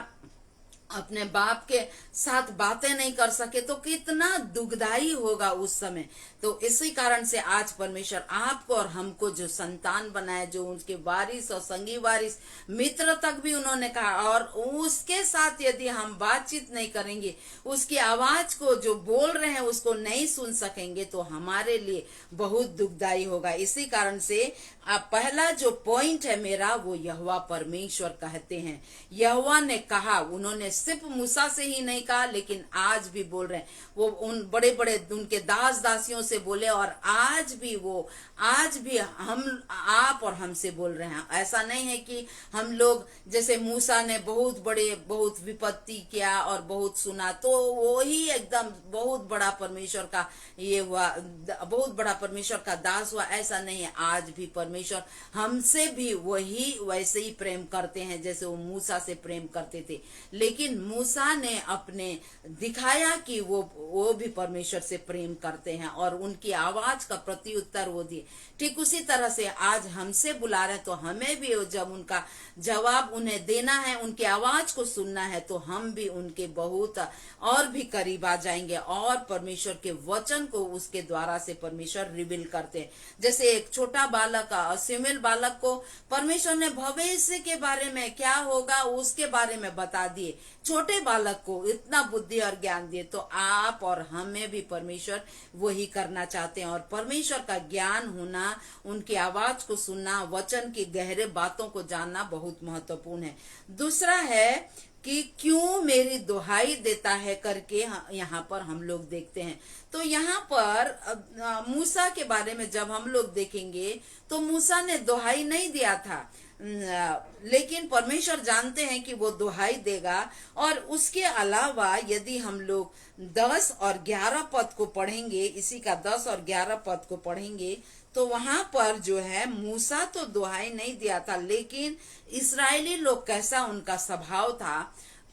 अपने बाप के साथ बातें नहीं कर सके, तो कितना दुखदाई होगा उस समय। तो इसी कारण से आज परमेश्वर आपको और हमको जो संतान बनाए, जो उनके वारिस और संगी वारिस मित्र तक भी उन्होंने कहा, और उसके साथ यदि हम बातचीत नहीं करेंगे, उसकी आवाज को जो बोल रहे हैं उसको नहीं सुन सकेंगे, तो हमारे लिए बहुत दुखदाई होगा। इसी कारण से पहला जो पॉइंट है मेरा, वो यहोवा परमेश्वर कहते हैं। यहोवा ने कहा, उन्होंने सिर्फ मूसा से ही नहीं कहा, लेकिन आज भी बोल रहे हैं। वो उन बड़े बड़े उनके दास दासियों से बोले, और आज भी हम आप और हमसे बोल रहे हैं। ऐसा नहीं है कि हम लोग जैसे मूसा ने बहुत विपत्ति किया और बहुत सुना, तो वो ही एकदम बहुत बड़ा परमेश्वर का ये हुआ, बहुत बड़ा परमेश्वर का दास हुआ, ऐसा नहीं है। आज भी परमेश्वर हमसे भी वैसे ही प्रेम करते हैं जैसे वो मूसा से प्रेम करते थे। लेकिन मूसा ने अपने दिखाया कि वो भी परमेश्वर से प्रेम करते हैं और उनकी आवाज का प्रत्युत्तर वो दिए। ठीक उसी तरह से आज हमसे बुला रहे, तो हमें भी जब उनका जवाब उन्हें देना है, उनकी आवाज को सुनना है, तो हम भी उनके बहुत और भी करीब आ जाएंगे और परमेश्वर के वचन को उसके द्वारा से परमेश्वर रिवील करते हैं। जैसे एक छोटा बालक, सिमिल बालक को परमेश्वर ने भविष्य के बारे में क्या होगा उसके बारे में बता दिए। छोटे बालक को इतना बुद्धि और ज्ञान दिए, तो आप और हमें भी परमेश्वर वही करना चाहते हैं। और परमेश्वर का ज्ञान होना, उनकी आवाज को सुनना, वचन की गहरे बातों को जानना बहुत महत्वपूर्ण है। दूसरा है कि क्यों मेरी दुहाई देता है करके यहाँ पर हम लोग देखते हैं। तो यहाँ पर मूसा के बारे में जब हम लोग देखेंगे, तो मूसा ने दुहाई नहीं दिया था, लेकिन परमेश्वर जानते हैं कि वो दुहाई देगा। और उसके अलावा यदि हम लोग 10 और 11 पद को पढ़ेंगे, इसी का 10 और 11 पद को पढ़ेंगे, तो वहां पर जो है मूसा तो दुहाई नहीं दिया था, लेकिन इस्राएली लोग कैसा उनका स्वभाव था,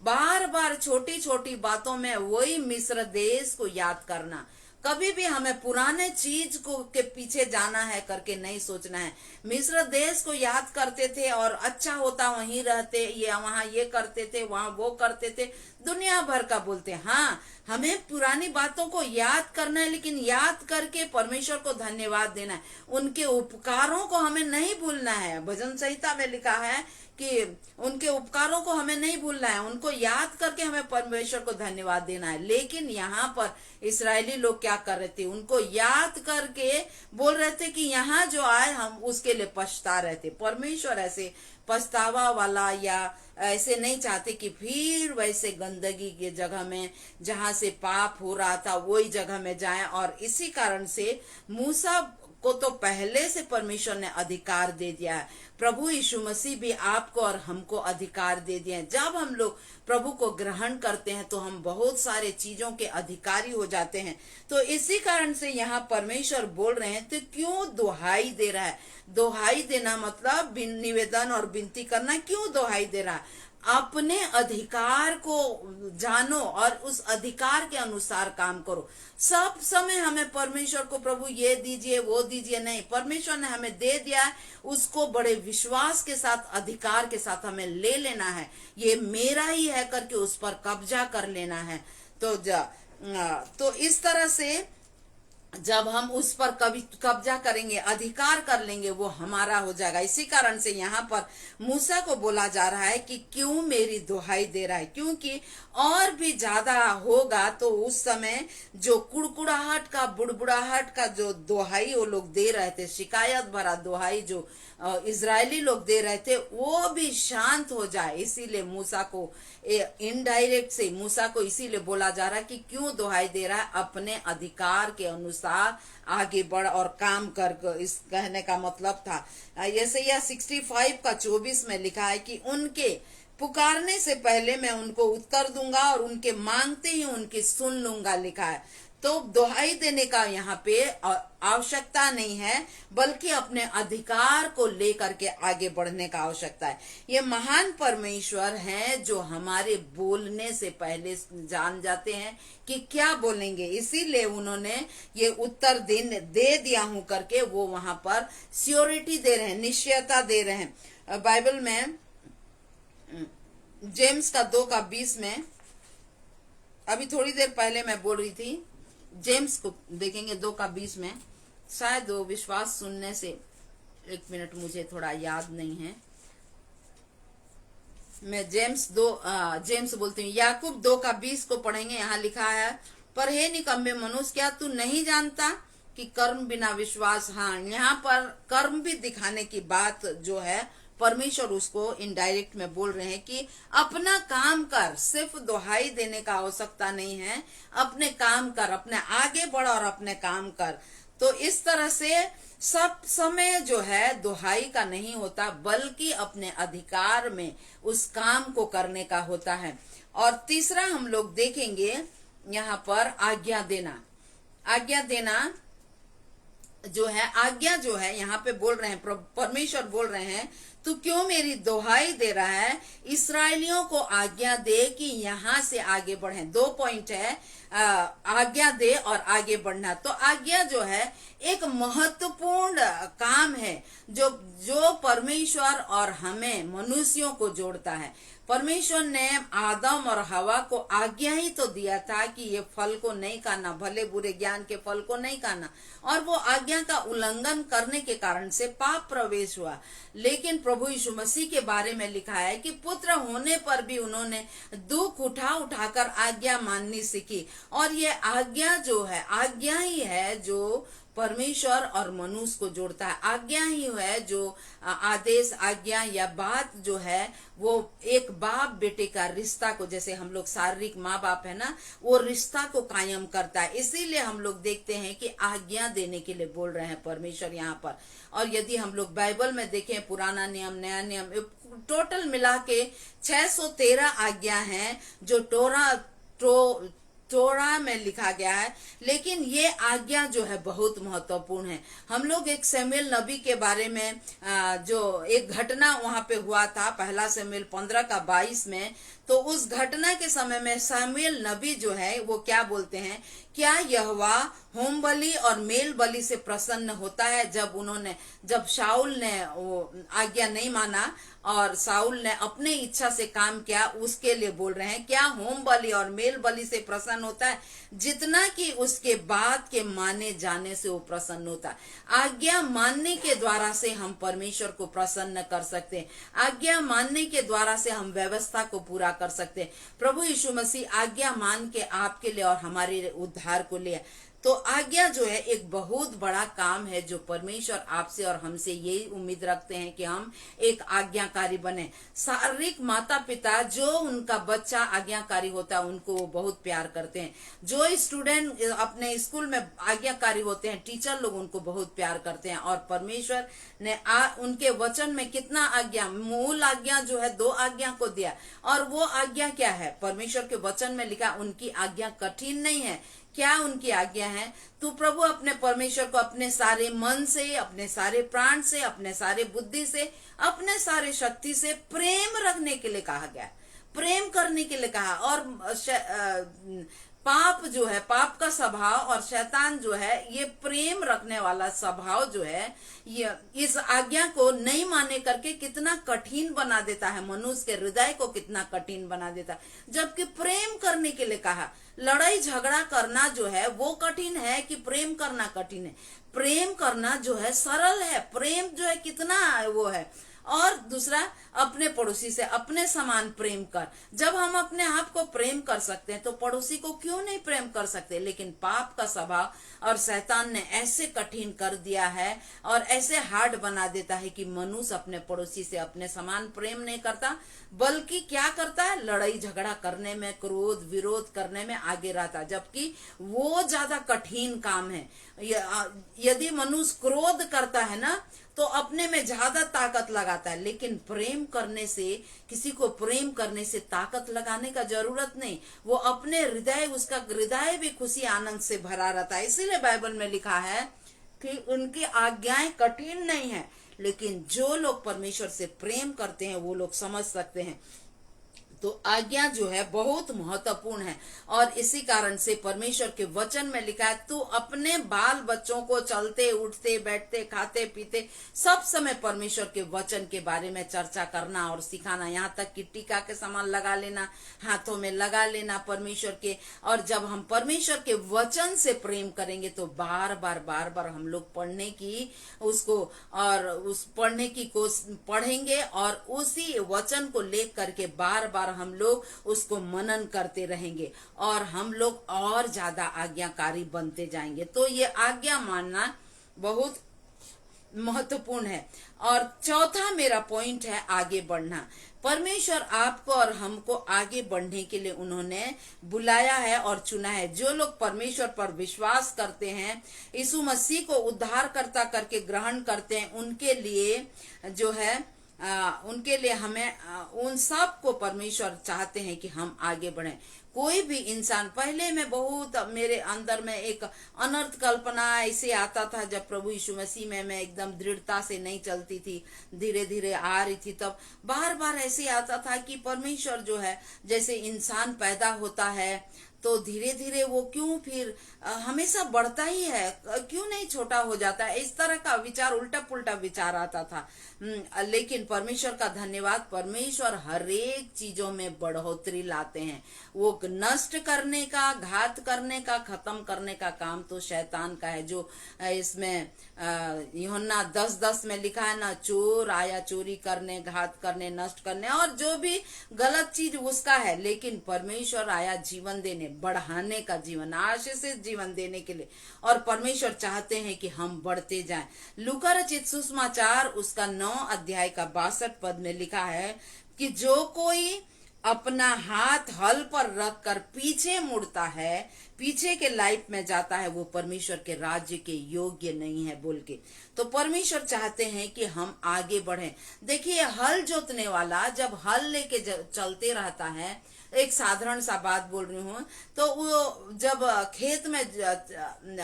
बार बार छोटी छोटी बातों में वही मिस्र देश को याद करना। कभी भी हमें पुराने चीज को के पीछे जाना है करके नहीं सोचना है। मिस्र देश को याद करते थे और अच्छा होता वहीं रहते, ये वहां ये करते थे, वहां वो करते थे, दुनिया भर का बोलते। हाँ, हमें पुरानी बातों को याद करना है, लेकिन याद करके परमेश्वर को धन्यवाद देना है। उनके उपकारों को हमें नहीं भूलना है। भजन संहिता में लिखा है कि उनके उपकारों को हमें नहीं भूलना है, उनको याद करके हमें परमेश्वर को धन्यवाद देना है। लेकिन यहाँ पर इस्राएली लोग क्या कर रहे थे, उनको याद करके बोल रहे थे कि यहाँ जो आए हम उसके लिए पछता रहे थे। परमेश्वर ऐसे पछतावा वाला या ऐसे नहीं चाहते कि फिर वैसे गंदगी के जगह में जहां से पाप हो रहा था वही जगह में जाएं। और इसी कारण से मूसा को तो पहले से परमेश्वर ने अधिकार दे दिया है। प्रभु यीशु मसीह भी आपको और हमको अधिकार दे दिए हैं। जब हम लोग प्रभु को ग्रहण करते हैं तो हम बहुत सारे चीजों के अधिकारी हो जाते हैं। तो इसी कारण से यहाँ परमेश्वर बोल रहे हैं, तो क्यों दुहाई दे रहा है? दुहाई देना मतलब निवेदन और विनती करना। क्यों दुहाई दे रहा है? अपने अधिकार को जानो और उस अधिकार के अनुसार काम करो। सब समय हमें परमेश्वर को प्रभु ये दीजिए वो दीजिए नहीं, परमेश्वर ने हमें दे दिया है, उसको बड़े विश्वास के साथ अधिकार के साथ हमें ले लेना है। ये मेरा ही है करके उस पर कब्जा कर लेना है। तो इस तरह से जब हम उस पर कब्जा करेंगे, अधिकार कर लेंगे, वो हमारा हो जाएगा। इसी कारण से यहाँ पर मूसा को बोला जा रहा है कि क्यों मेरी दुहाई दे रहा है, क्योंकि और भी ज्यादा होगा तो उस समय जो कुड़कुड़ाहट का बुड़बुड़ाहट का जो दुहाई वो लोग दे रहे थे, शिकायत भरा दुहाई जो इजरायली लोग दे रहे थे, वो भी शांत हो जाए। इसीलिए मूसा को इनडायरेक्ट से मूसा को इसीलिए बोला जा रहा है कि क्यों दुहाई दे रहा है, अपने अधिकार के अनुसार आगे बढ़ और काम कर। इस कहने का मतलब था यशायाह 65 का 24 में लिखा है कि उनके पुकारने से पहले मैं उनको उत्तर दूंगा और उनके मांगते ही उनकी सुन लूंगा, लिखा है। तो दुहाई देने का यहाँ पे आवश्यकता नहीं है, बल्कि अपने अधिकार को लेकर के आगे बढ़ने का आवश्यकता है। ये महान परमेश्वर हैं जो हमारे बोलने से पहले जान जाते हैं कि क्या बोलेंगे, इसीलिए उन्होंने ये उत्तर दे दिया हूं करके वो वहां पर श्योरिटी दे रहे हैं, निश्चयता दे रहे हैं। बाइबल में जेम्स का 2:20 में, अभी थोड़ी देर पहले मैं बोल रही थी, जेम्स को देखेंगे 2:20 में। शायद वो विश्वास सुनने से, एक मिनट मुझे थोड़ा याद नहीं है, मैं जेम्स बोलती हूँ। याकूब 2:20 को पढ़ेंगे। यहाँ लिखा है, पर हे निकम्मे मनुष्य, क्या तू नहीं जानता कि कर्म बिना विश्वास। हाँ, यहाँ पर कर्म भी दिखाने की बात जो है परमेश्वर उसको इनडायरेक्ट में बोल रहे हैं कि अपना काम कर, सिर्फ दुहाई देने का आवश्यकता नहीं है, अपने काम कर, अपने आगे बढ़ और अपने काम कर। तो इस तरह से सब समय जो है दुहाई का नहीं होता, बल्कि अपने अधिकार में उस काम को करने का होता है। और तीसरा हम लोग देखेंगे यहाँ पर आज्ञा देना। आज्ञा देना जो है, आज्ञा जो है यहाँ पे बोल रहे हैं, परमेश्वर बोल रहे हैं, तू क्यों मेरी दुहाई दे रहा है, इसराइलियों को आज्ञा दे कि यहाँ से आगे बढ़े। 2 पॉइंट है, आज्ञा दे और आगे बढ़ना। तो आज्ञा जो है एक महत्वपूर्ण काम है जो परमेश्वर और हमें मनुष्यों को जोड़ता है। परमेश्वर ने आदम और हवा को आज्ञा ही तो दिया था कि ये फल को नहीं खाना, भले बुरे ज्ञान के फल को नहीं खाना, और वो आज्ञा का उल्लंघन करने के कारण से पाप प्रवेश हुआ। लेकिन प्रभु यीशु मसीह के बारे में लिखा है कि पुत्र होने पर भी उन्होंने दुख उठाकर आज्ञा माननी सीखी। और ये आज्ञा जो है, आज्ञा ही है जो परमेश्वर और मनुष्य को जोड़ता है। आज्ञा ही है जो आदेश, आज्ञा या बात जो है वो एक बाप बेटे का रिश्ता को, जैसे हम लोग शारीरिक माँ बाप है ना, वो रिश्ता को कायम करता है। इसीलिए हम लोग देखते हैं कि आज्ञा देने के लिए बोल रहे हैं परमेश्वर यहाँ पर। और यदि हम लोग बाइबल में देखें, पुराना नियम नया नियम टोटल मिला के 613 आज्ञा हैं जो टोरा में लिखा गया है। लेकिन ये आज्ञा जो है बहुत महत्वपूर्ण है। हम लोग एक शमूएल नबी के बारे में जो एक घटना वहां पे हुआ था, पहला शमूएल 15:22 में, तो उस घटना के समय में शमूएल नबी जो है वो क्या बोलते हैं, क्या यहोवा होम बलि और मेल बलि से प्रसन्न होता है? जब शाऊल ने वो आज्ञा नहीं माना और शाऊल ने अपने इच्छा से काम किया, उसके लिए बोल रहे हैं क्या होम बलि और मेल बलि से प्रसन्न होता है? जितना कि उसके बाद के माने जाने से वो प्रसन्न होता है। आज्ञा मानने के द्वारा से हम परमेश्वर को प्रसन्न कर सकते हैं। आज्ञा मानने के द्वारा से हम व्यवस्था को पूरा कर सकते हैं। प्रभु यीशु मसीह आज्ञा मान के आपके लिए और हमारे उद्धार को लिए तो आज्ञा जो है एक बहुत बड़ा काम है जो परमेश्वर आपसे और हमसे यही उम्मीद रखते हैं कि हम एक आज्ञाकारी बने। शारीरिक माता पिता जो उनका बच्चा आज्ञाकारी होता है उनको वो बहुत प्यार करते हैं। जो स्टूडेंट अपने स्कूल में आज्ञाकारी होते हैं टीचर लोग उनको बहुत प्यार करते हैं। और परमेश्वर ने उनके वचन में कितना आज्ञा, मूल आज्ञा जो है 2 आज्ञा को दिया। और वो आज्ञा क्या है? परमेश्वर के वचन में लिखा उनकी आज्ञा कठिन नहीं है। क्या उनकी आज्ञा है? तू प्रभु अपने परमेश्वर को अपने सारे मन से, अपने सारे प्राण से, अपने सारे बुद्धि से, अपने सारे शक्ति से प्रेम रखने के लिए कहा गया, प्रेम करने के लिए कहा। और पाप जो है, पाप का स्वभाव और शैतान जो है, ये प्रेम रखने वाला स्वभाव जो है, ये इस आज्ञा को नहीं माने करके कितना कठिन बना देता है, मनुष्य के हृदय को कितना कठिन बना देता है। जबकि प्रेम करने के लिए कहा। लड़ाई झगड़ा करना जो है वो कठिन है कि प्रेम करना कठिन है? प्रेम करना जो है सरल है। प्रेम जो है कितना वो है। और दूसरा, अपने पड़ोसी से अपने समान प्रेम कर। जब हम अपने आप को प्रेम कर सकते हैं तो पड़ोसी को क्यों नहीं प्रेम कर सकते? लेकिन पाप का स्वभाव और शैतान ने ऐसे कठिन कर दिया है और ऐसे हार्ड बना देता है कि मनुष्य अपने पड़ोसी से अपने समान प्रेम नहीं करता, बल्कि क्या करता है? लड़ाई झगड़ा करने में, क्रोध विरोध करने में आगे रहता। जबकि वो ज्यादा कठिन काम है। यदि मनुष्य क्रोध करता है ना तो अपने में ज्यादा ताकत लगाता है, लेकिन प्रेम करने से, किसी को प्रेम करने से ताकत लगाने का जरूरत नहीं। वो अपने हृदय, उसका हृदय भी खुशी आनंद से भरा रहता है। इसीलिए बाइबल में लिखा है कि उनकी आज्ञाएं कठिन नहीं है, लेकिन जो लोग परमेश्वर से प्रेम करते हैं वो लोग समझ सकते हैं। तो आज्ञा जो है बहुत महत्वपूर्ण है। और इसी कारण से परमेश्वर के वचन में लिखा है, तू अपने बाल बच्चों को चलते उठते बैठते खाते पीते सब समय परमेश्वर के वचन के बारे में चर्चा करना और सिखाना। यहाँ तक कि टीका के सामान लगा लेना, हाथों में लगा लेना परमेश्वर के। और जब हम परमेश्वर के वचन से प्रेम करेंगे तो बार बार हम लोग पढ़ने की उसको और उस पढ़ने की पढ़ेंगे और उसी वचन को लेकर करके बार बार हम लोग उसको मनन करते रहेंगे और हम लोग और ज्यादा आज्ञाकारी बनते जाएंगे। तो ये आज्ञा मानना बहुत महत्वपूर्ण है। और चौथा मेरा पॉइंट है आगे बढ़ना। परमेश्वर आपको और हमको आगे बढ़ने के लिए उन्होंने बुलाया है और चुना है। जो लोग परमेश्वर पर विश्वास करते हैं, यीशु मसीह को उद्धारकर्ता करके ग्रहण करते हैं, उनके लिए जो है उनके लिए हमें उन सब को परमेश्वर चाहते हैं कि हम आगे बढ़ें। कोई भी इंसान, पहले में बहुत मेरे अंदर में एक अनर्थ कल्पना ऐसे आता था जब प्रभु यीशु मसीह में मैं एकदम दृढ़ता से नहीं चलती थी, धीरे धीरे आ रही थी, तब बार बार ऐसे आता था कि परमेश्वर जो है, जैसे इंसान पैदा होता है तो धीरे धीरे वो क्यों फिर हमेशा बढ़ता ही है, क्यों नहीं छोटा हो जाता है? इस तरह का विचार, उल्टा पुल्टा विचार आता था। लेकिन परमेश्वर का धन्यवाद, परमेश्वर हर एक चीजों में बढ़ोतरी लाते हैं। वो नष्ट करने का, घात करने का, खत्म करने का काम तो शैतान का है। जो इसमें यूहन्ना 10:10 में लिखा है ना, चोर आया चोरी करने, घात करने, नष्ट करने, और जो भी गलत चीज उसका है। लेकिन परमेश्वर आया जीवन देने, बढ़ाने का जीवन, आशीषित जीवन देने के लिए। और परमेश्वर चाहते हैं कि हम बढ़ते जाएं। लूका रचित सुसमाचार उसका 9 अध्याय का 62 पद में लिखा है कि जो कोई अपना हाथ हल पर रखकर पीछे मुड़ता है, पीछे के लाइफ में जाता है, वो परमेश्वर के राज्य के योग्य नहीं है बोल के। तो परमेश्वर चाहते हैं कि हम आगे बढ़ें। देखिए, हल जोतने वाला जब हल लेके चलते रहता है, एक साधारण सा बात बोल रही हूँ, तो वो जब खेत में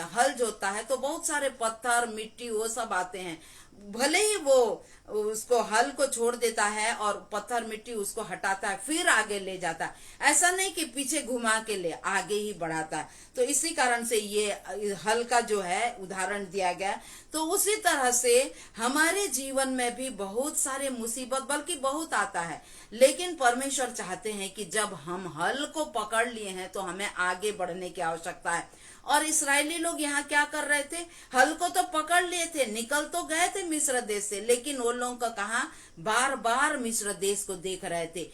हल जोतता है तो बहुत सारे पत्थर मिट्टी वो सब आते हैं। भले ही वो उसको हल को छोड़ देता है और पत्थर मिट्टी उसको हटाता है, फिर आगे ले जाता है, ऐसा नहीं कि पीछे घुमा के ले, आगे ही बढ़ाता है। तो इसी कारण से ये हल का जो है उदाहरण दिया गया। तो उसी तरह से हमारे जीवन में भी बहुत सारे मुसीबत, बल्कि बहुत आता है, लेकिन परमेश्वर चाहते हैं कि जब हम हल को पकड़ लिए हैं तो हमें आगे बढ़ने की आवश्यकता है। और इस्राएली लोग यहाँ क्या कर रहे थे, हल को तो पकड़ लिए थे, निकल तो गए थे मिस्र देश से, लेकिन वो लोगों का कहा बार बार मिस्र देश को देख रहे थे।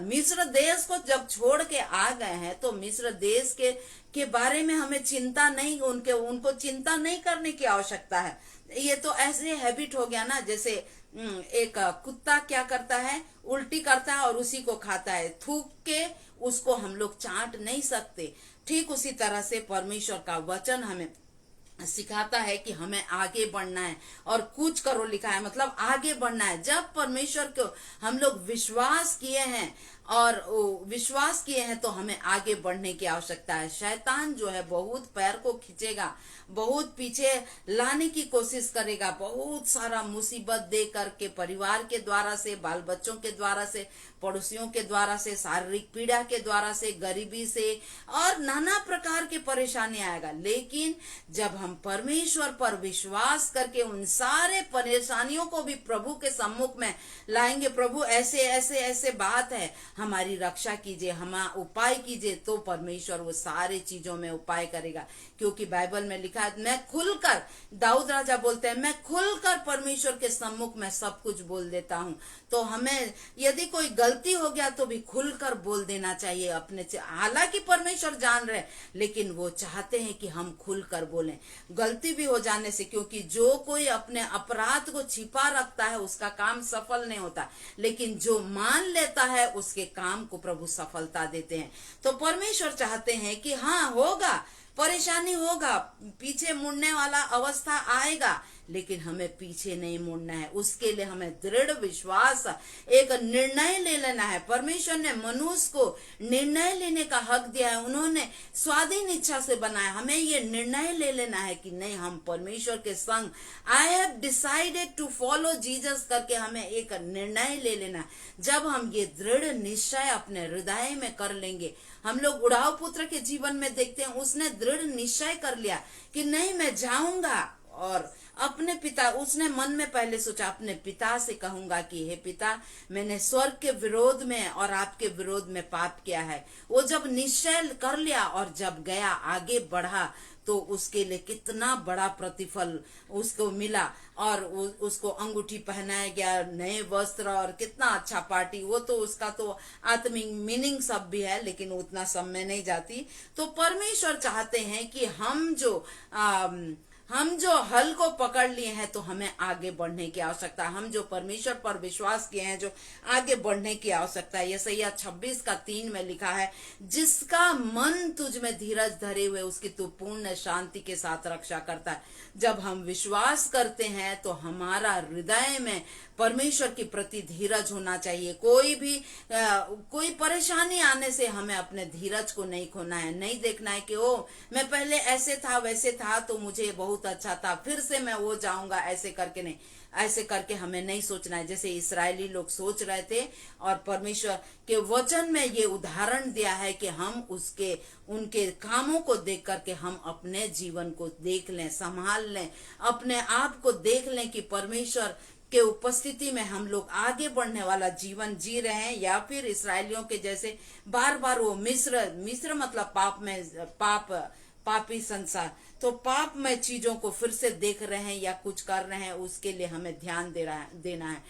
मिस्र देश को जब छोड़ के आ गए हैं तो मिस्र देश के बारे में हमें चिंता नहीं, उनको चिंता नहीं करने की आवश्यकता है। ये तो ऐसे हैबिट हो गया ना, जैसे एक कुत्ता क्या करता है, उल्टी करता है और उसी को खाता है, थूक के उसको हम लोग चाट नहीं सकते। ठीक उसी तरह से परमेश्वर का वचन हमें सिखाता है कि हमें आगे बढ़ना है, और कुछ करो लिखा है मतलब आगे बढ़ना है। जब परमेश्वर को हम लोग विश्वास किए हैं तो हमें आगे बढ़ने की आवश्यकता है। शैतान जो है बहुत पैर को खींचेगा, बहुत पीछे लाने की कोशिश करेगा, बहुत सारा मुसीबत दे करके, परिवार के द्वारा से, बाल बच्चों के द्वारा से, पड़ोसियों के द्वारा से, शारीरिक पीड़ा के द्वारा से, गरीबी से और नाना प्रकार के परेशानी आएगा। लेकिन जब हम परमेश्वर पर विश्वास करके उन सारे परेशानियों को भी प्रभु के सम्मुख में लाएंगे, प्रभु ऐसे ऐसे ऐसे बात है, हमारी रक्षा कीजिए, हमारा उपाय कीजिए, तो परमेश्वर वो सारे चीजों में उपाय करेगा। क्योंकि बाइबल में लिखा है, मैं खुलकर, दाऊद राजा बोलते हैं, मैं खुलकर परमेश्वर के सम्मुख में सब कुछ बोल देता हूँ। तो हमें यदि कोई गलती हो गया तो भी खुलकर बोल देना चाहिए अपने। हालांकि परमेश्वर जान रहे, लेकिन वो चाहते हैं कि हम खुलकर बोलें गलती भी हो जाने से, क्योंकि जो कोई अपने अपराध को छिपा रखता है उसका काम सफल नहीं होता, लेकिन जो मान लेता है उसके काम को प्रभु सफलता देते हैं। तो परमेश्वर चाहते हैं कि हाँ, होगा, परेशानी होगा, पीछे मुड़ने वाला अवस्था आएगा, लेकिन हमें पीछे नहीं मुड़ना है। उसके लिए हमें दृढ़ विश्वास, एक निर्णय ले लेना है। परमेश्वर ने मनुष्य को निर्णय लेने का हक दिया है, उन्होंने स्वाधीन इच्छा से बनाया। हमें ये निर्णय ले लेना है कि नहीं, हम परमेश्वर के संग, I have decided to follow Jesus करके हमें एक निर्णय ले लेना है। जब हम ये दृढ़ निश्चय अपने हृदय में कर लेंगे, हम लोग उड़ाव पुत्र के जीवन में देखते हैं, उसने दृढ़ निश्चय कर लिया कि नहीं, मैं जाऊंगा और अपने पिता, उसने मन में पहले सोचा, अपने पिता से कहूंगा कि हे पिता, मैंने स्वर्ग के विरोध में और आपके विरोध में पाप किया है। वो जब निश्चय कर लिया और जब गया, आगे बढ़ा, तो उसके लिए कितना बड़ा प्रतिफल उसको मिला, और उसको अंगूठी पहनाया गया, नए वस्त्र, और कितना अच्छा पार्टी। वो तो उसका तो आत्मिक मीनिंग सब भी है, लेकिन उतना सब में नहीं जाती। तो परमेश्वर चाहते हैं कि हम जो हल को पकड़ लिए हैं तो हमें आगे बढ़ने की आवश्यकता है। हम जो परमेश्वर पर विश्वास किए हैं, जो आगे बढ़ने की आवश्यकता है। यशायाह 26:3 में लिखा है, जिसका मन तुझ में धीरज धरे हुए उसकी तू पूर्ण शांति के साथ रक्षा करता है। जब हम विश्वास करते हैं तो हमारा हृदय में परमेश्वर के प्रति धीरज होना चाहिए। कोई परेशानी आने से हमें अपने धीरज को नहीं खोना है, नहीं देखना है कि ओ, मैं पहले ऐसे था वैसे था तो मुझे बहुत अच्छा था, फिर से मैं वो जाऊंगा, ऐसे करके नहीं, ऐसे करके हमें नहीं सोचना है जैसे इस्राएली लोग सोच रहे थे। और परमेश्वर के वचन में ये उदाहरण दिया है कि हम उनके कामों को देख करके हम अपने जीवन को देख लें, संभाल लें, अपने आप को देख लें कि परमेश्वर के उपस्थिति में हम लोग आगे बढ़ने वाला जीवन जी रहे हैं, या फिर इसराइलियों के जैसे बार बार वो मिस्र मतलब पापी संसार, तो पाप में चीजों को फिर से देख रहे हैं या कुछ कर रहे हैं। उसके लिए हमें ध्यान देना है।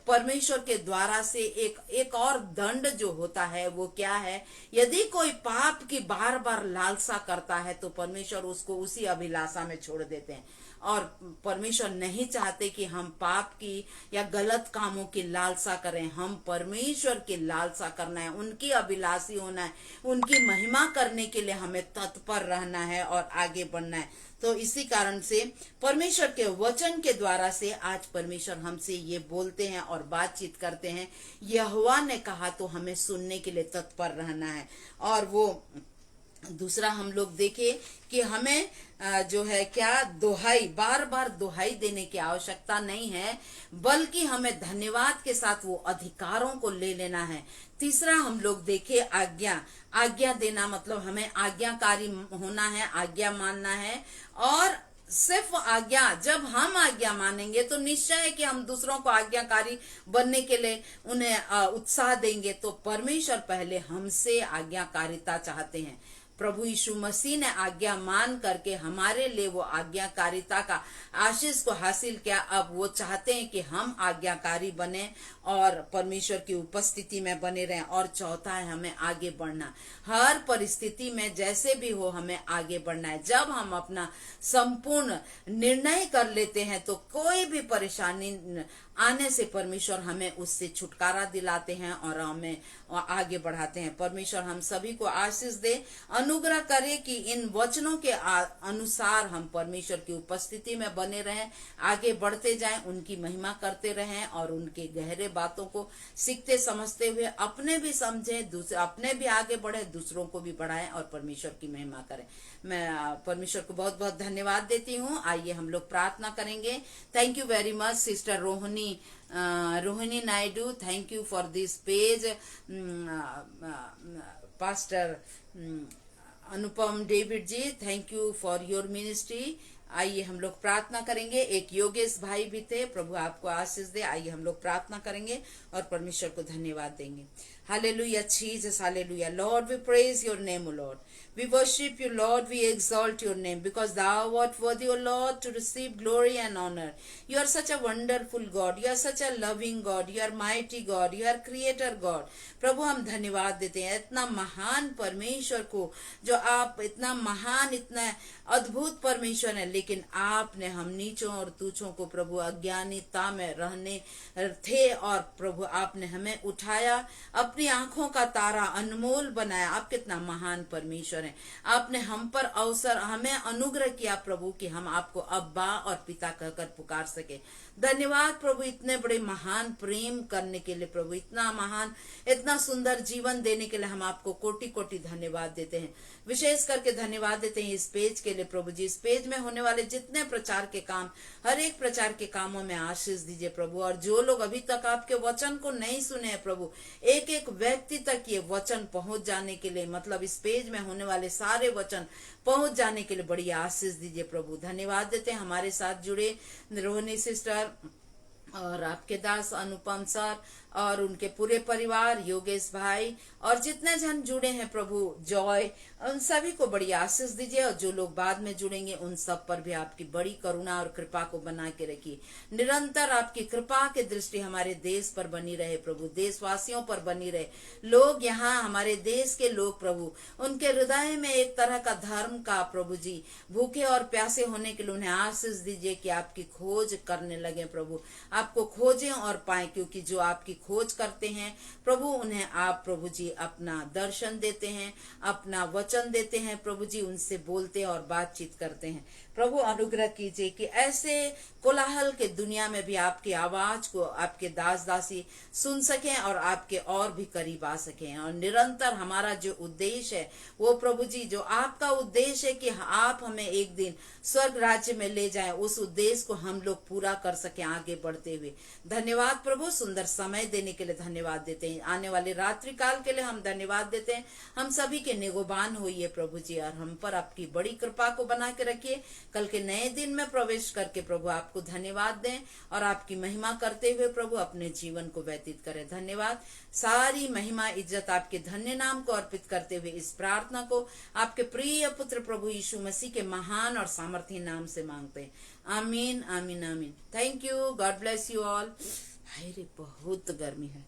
परमेश्वर के द्वारा से एक और दंड जो होता है वो क्या है, यदि कोई पाप की बार बार लालसा करता है तो परमेश्वर उसको उसी अभिलाषा में छोड़ देते हैं। और परमेश्वर नहीं चाहते कि हम पाप की या गलत कामों की लालसा करें। हम परमेश्वर की लालसा करना है, उनकी अभिलाषी होना है, उनकी महिमा करने के लिए हमें तत्पर रहना है और आगे बढ़ना है। तो इसी कारण से परमेश्वर के वचन के द्वारा से आज परमेश्वर हमसे ये बोलते हैं और बातचीत करते हैं। यहोवा ने कहा तो हमें सुनने के लिए तत्पर रहना है। और वो दूसरा हम लोग देखें कि हमें जो है क्या, दोहाई, बार बार दोहाई देने की आवश्यकता नहीं है, बल्कि हमें धन्यवाद के साथ वो अधिकारों को ले लेना है। तीसरा हम लोग देखें आज्ञा देना, मतलब हमें आज्ञाकारी होना है, आज्ञा मानना है। और सिर्फ आज्ञा, जब हम आज्ञा मानेंगे तो निश्चय है कि हम दूसरों को आज्ञाकारी बनने के लिए उन्हें उत्साह देंगे। तो परमेश्वर पहले हमसे आज्ञाकारिता चाहते हैं। प्रभु यीशु मसीह ने आज्ञा मान करके हमारे लिए वो आज्ञाकारिता का आशीष को हासिल किया। अब वो चाहते हैं कि हम आज्ञाकारी बने और परमेश्वर की उपस्थिति में बने रहें। और चौथा है हमें आगे बढ़ना, हर परिस्थिति में जैसे भी हो हमें आगे बढ़ना है। जब हम अपना संपूर्ण निर्णय कर लेते हैं तो कोई भी परेशानी आने से परमेश्वर हमें उससे छुटकारा दिलाते हैं और हमें आगे बढ़ाते हैं। परमेश्वर हम सभी को आशीष दे, अनुग्रह करे कि इन वचनों के अनुसार हम परमेश्वर की उपस्थिति में बने रहें, आगे बढ़ते जाएं, उनकी महिमा करते रहें और उनके गहरे बातों को सीखते समझते हुए अपने भी समझें, दूसरे अपने भी आगे बढ़े, दूसरों को भी बढ़ाएं और परमेश्वर की महिमा करें। मैं परमेश्वर को बहुत बहुत धन्यवाद देती हूँ। आइए हम लोग प्रार्थना करेंगे। Thank you very much sister Rohini Naidu, thank you for this page. Pastor Anupam David ji, thank you for your ministry. आइए हम लोग प्रार्थना करेंगे। एक योगेश भाई भी थे, प्रभु आपको आशीष दे। आइए हम लोग प्रार्थना करेंगे और परमेश्वर को धन्यवाद देंगे। Hallelujah, Jesus, hallelujah. Lord, we praise your name, O Lord. We worship you, Lord. We exalt your name because thou art worthy, O Lord, to receive glory and honor. You are such a wonderful God. You are such a loving God. You are mighty God. You are creator God. प्रभु हम धन्यवाद देते हैं इतना महान परमेश्वर को, जो आप इतना महान, इतना अद्भुत परमेश्वर है, लेकिन आपने हम नीचों और तुच्छों को प्रभु अज्ञानिता में रहने थे और प्रभु आपने हमें उठाया, अपनी आंखों का तारा अनमोल बनाया। आप कितना महान परमेश्वर हैं। आपने हम पर अवसर, हमें अनुग्रह किया प्रभु कि हम आपको अब्बा और पिता कहकर पुकार सके। धन्यवाद प्रभु इतने बड़े महान प्रेम करने के लिए, प्रभु इतना महान, इतना सुंदर जीवन देने के लिए हम आपको कोटि कोटि धन्यवाद देते हैं। विशेष करके धन्यवाद देते हैं इस पेज के लिए प्रभु जी। इस पेज में होने वाले जितने प्रचार के काम, हर एक प्रचार के कामों में आशीष दीजिए प्रभु। और जो लोग अभी तक आपके वचन को नहीं सुने हैं प्रभु, एक एक व्यक्ति तक ये वचन पहुंच जाने के लिए, मतलब इस पेज में होने वाले सारे वचन पहुंच जाने के लिए बड़ी आशीष दीजिए प्रभु। धन्यवाद देते हैं हमारे साथ जुड़े रोहिणी सिस्टर और आपके दास अनुपम सर और उनके पूरे परिवार, योगेश भाई और जितने जन जुड़े हैं प्रभु, जॉय, उन सभी को बड़ी आशीष दीजिए। और जो लोग बाद में जुड़ेंगे उन सब पर भी आपकी बड़ी करुणा और कृपा को बना के रखिए। निरंतर आपकी कृपा की दृष्टि हमारे देश पर बनी रहे प्रभु, देशवासियों पर बनी रहे। लोग यहाँ हमारे देश के लोग प्रभु, उनके हृदय में एक तरह का धर्म का प्रभु जी भूखे और प्यासे होने के लिए उन्हें आशीष दीजिए कि आपकी खोज करने लगे प्रभु, आपको खोजें और पाएं, क्योंकि जो आपकी खोज करते हैं प्रभु उन्हें आप प्रभु जी अपना दर्शन देते हैं, अपना वचन देते हैं प्रभु जी, उनसे बोलते हैं और बातचीत करते हैं। प्रभु अनुग्रह कीजिए कि ऐसे कोलाहल के दुनिया में भी आपकी आवाज को आपके दास दासी सुन सकें और आपके और भी करीब आ सकें। और निरंतर हमारा जो उद्देश्य है वो प्रभु जी, जो आपका उद्देश्य है कि आप हमें एक दिन स्वर्ग राज्य में ले जाएं, उस उद्देश्य को हम लोग पूरा कर सकें आगे बढ़ते हुए। धन्यवाद प्रभु, सुंदर समय देने के लिए धन्यवाद देते हैं। आने वाले रात्रि काल के लिए हम धन्यवाद देते हैं। हम सभी के निगोबान होइए प्रभु जी और हम पर आपकी बड़ी कृपा को बना के रखिए। कल के नए दिन में प्रवेश करके प्रभु आपको धन्यवाद दें और आपकी महिमा करते हुए प्रभु अपने जीवन को व्यतीत करें। धन्यवाद, सारी महिमा इज्जत आपके धन्य नाम को अर्पित करते हुए इस प्रार्थना को आपके प्रिय पुत्र प्रभु यीशु मसीह के महान और सामर्थी नाम से मांगते हैं। आमीन आमीन आमीन। Thank you, God bless you all. हाय रे, बहुत गर्मी है।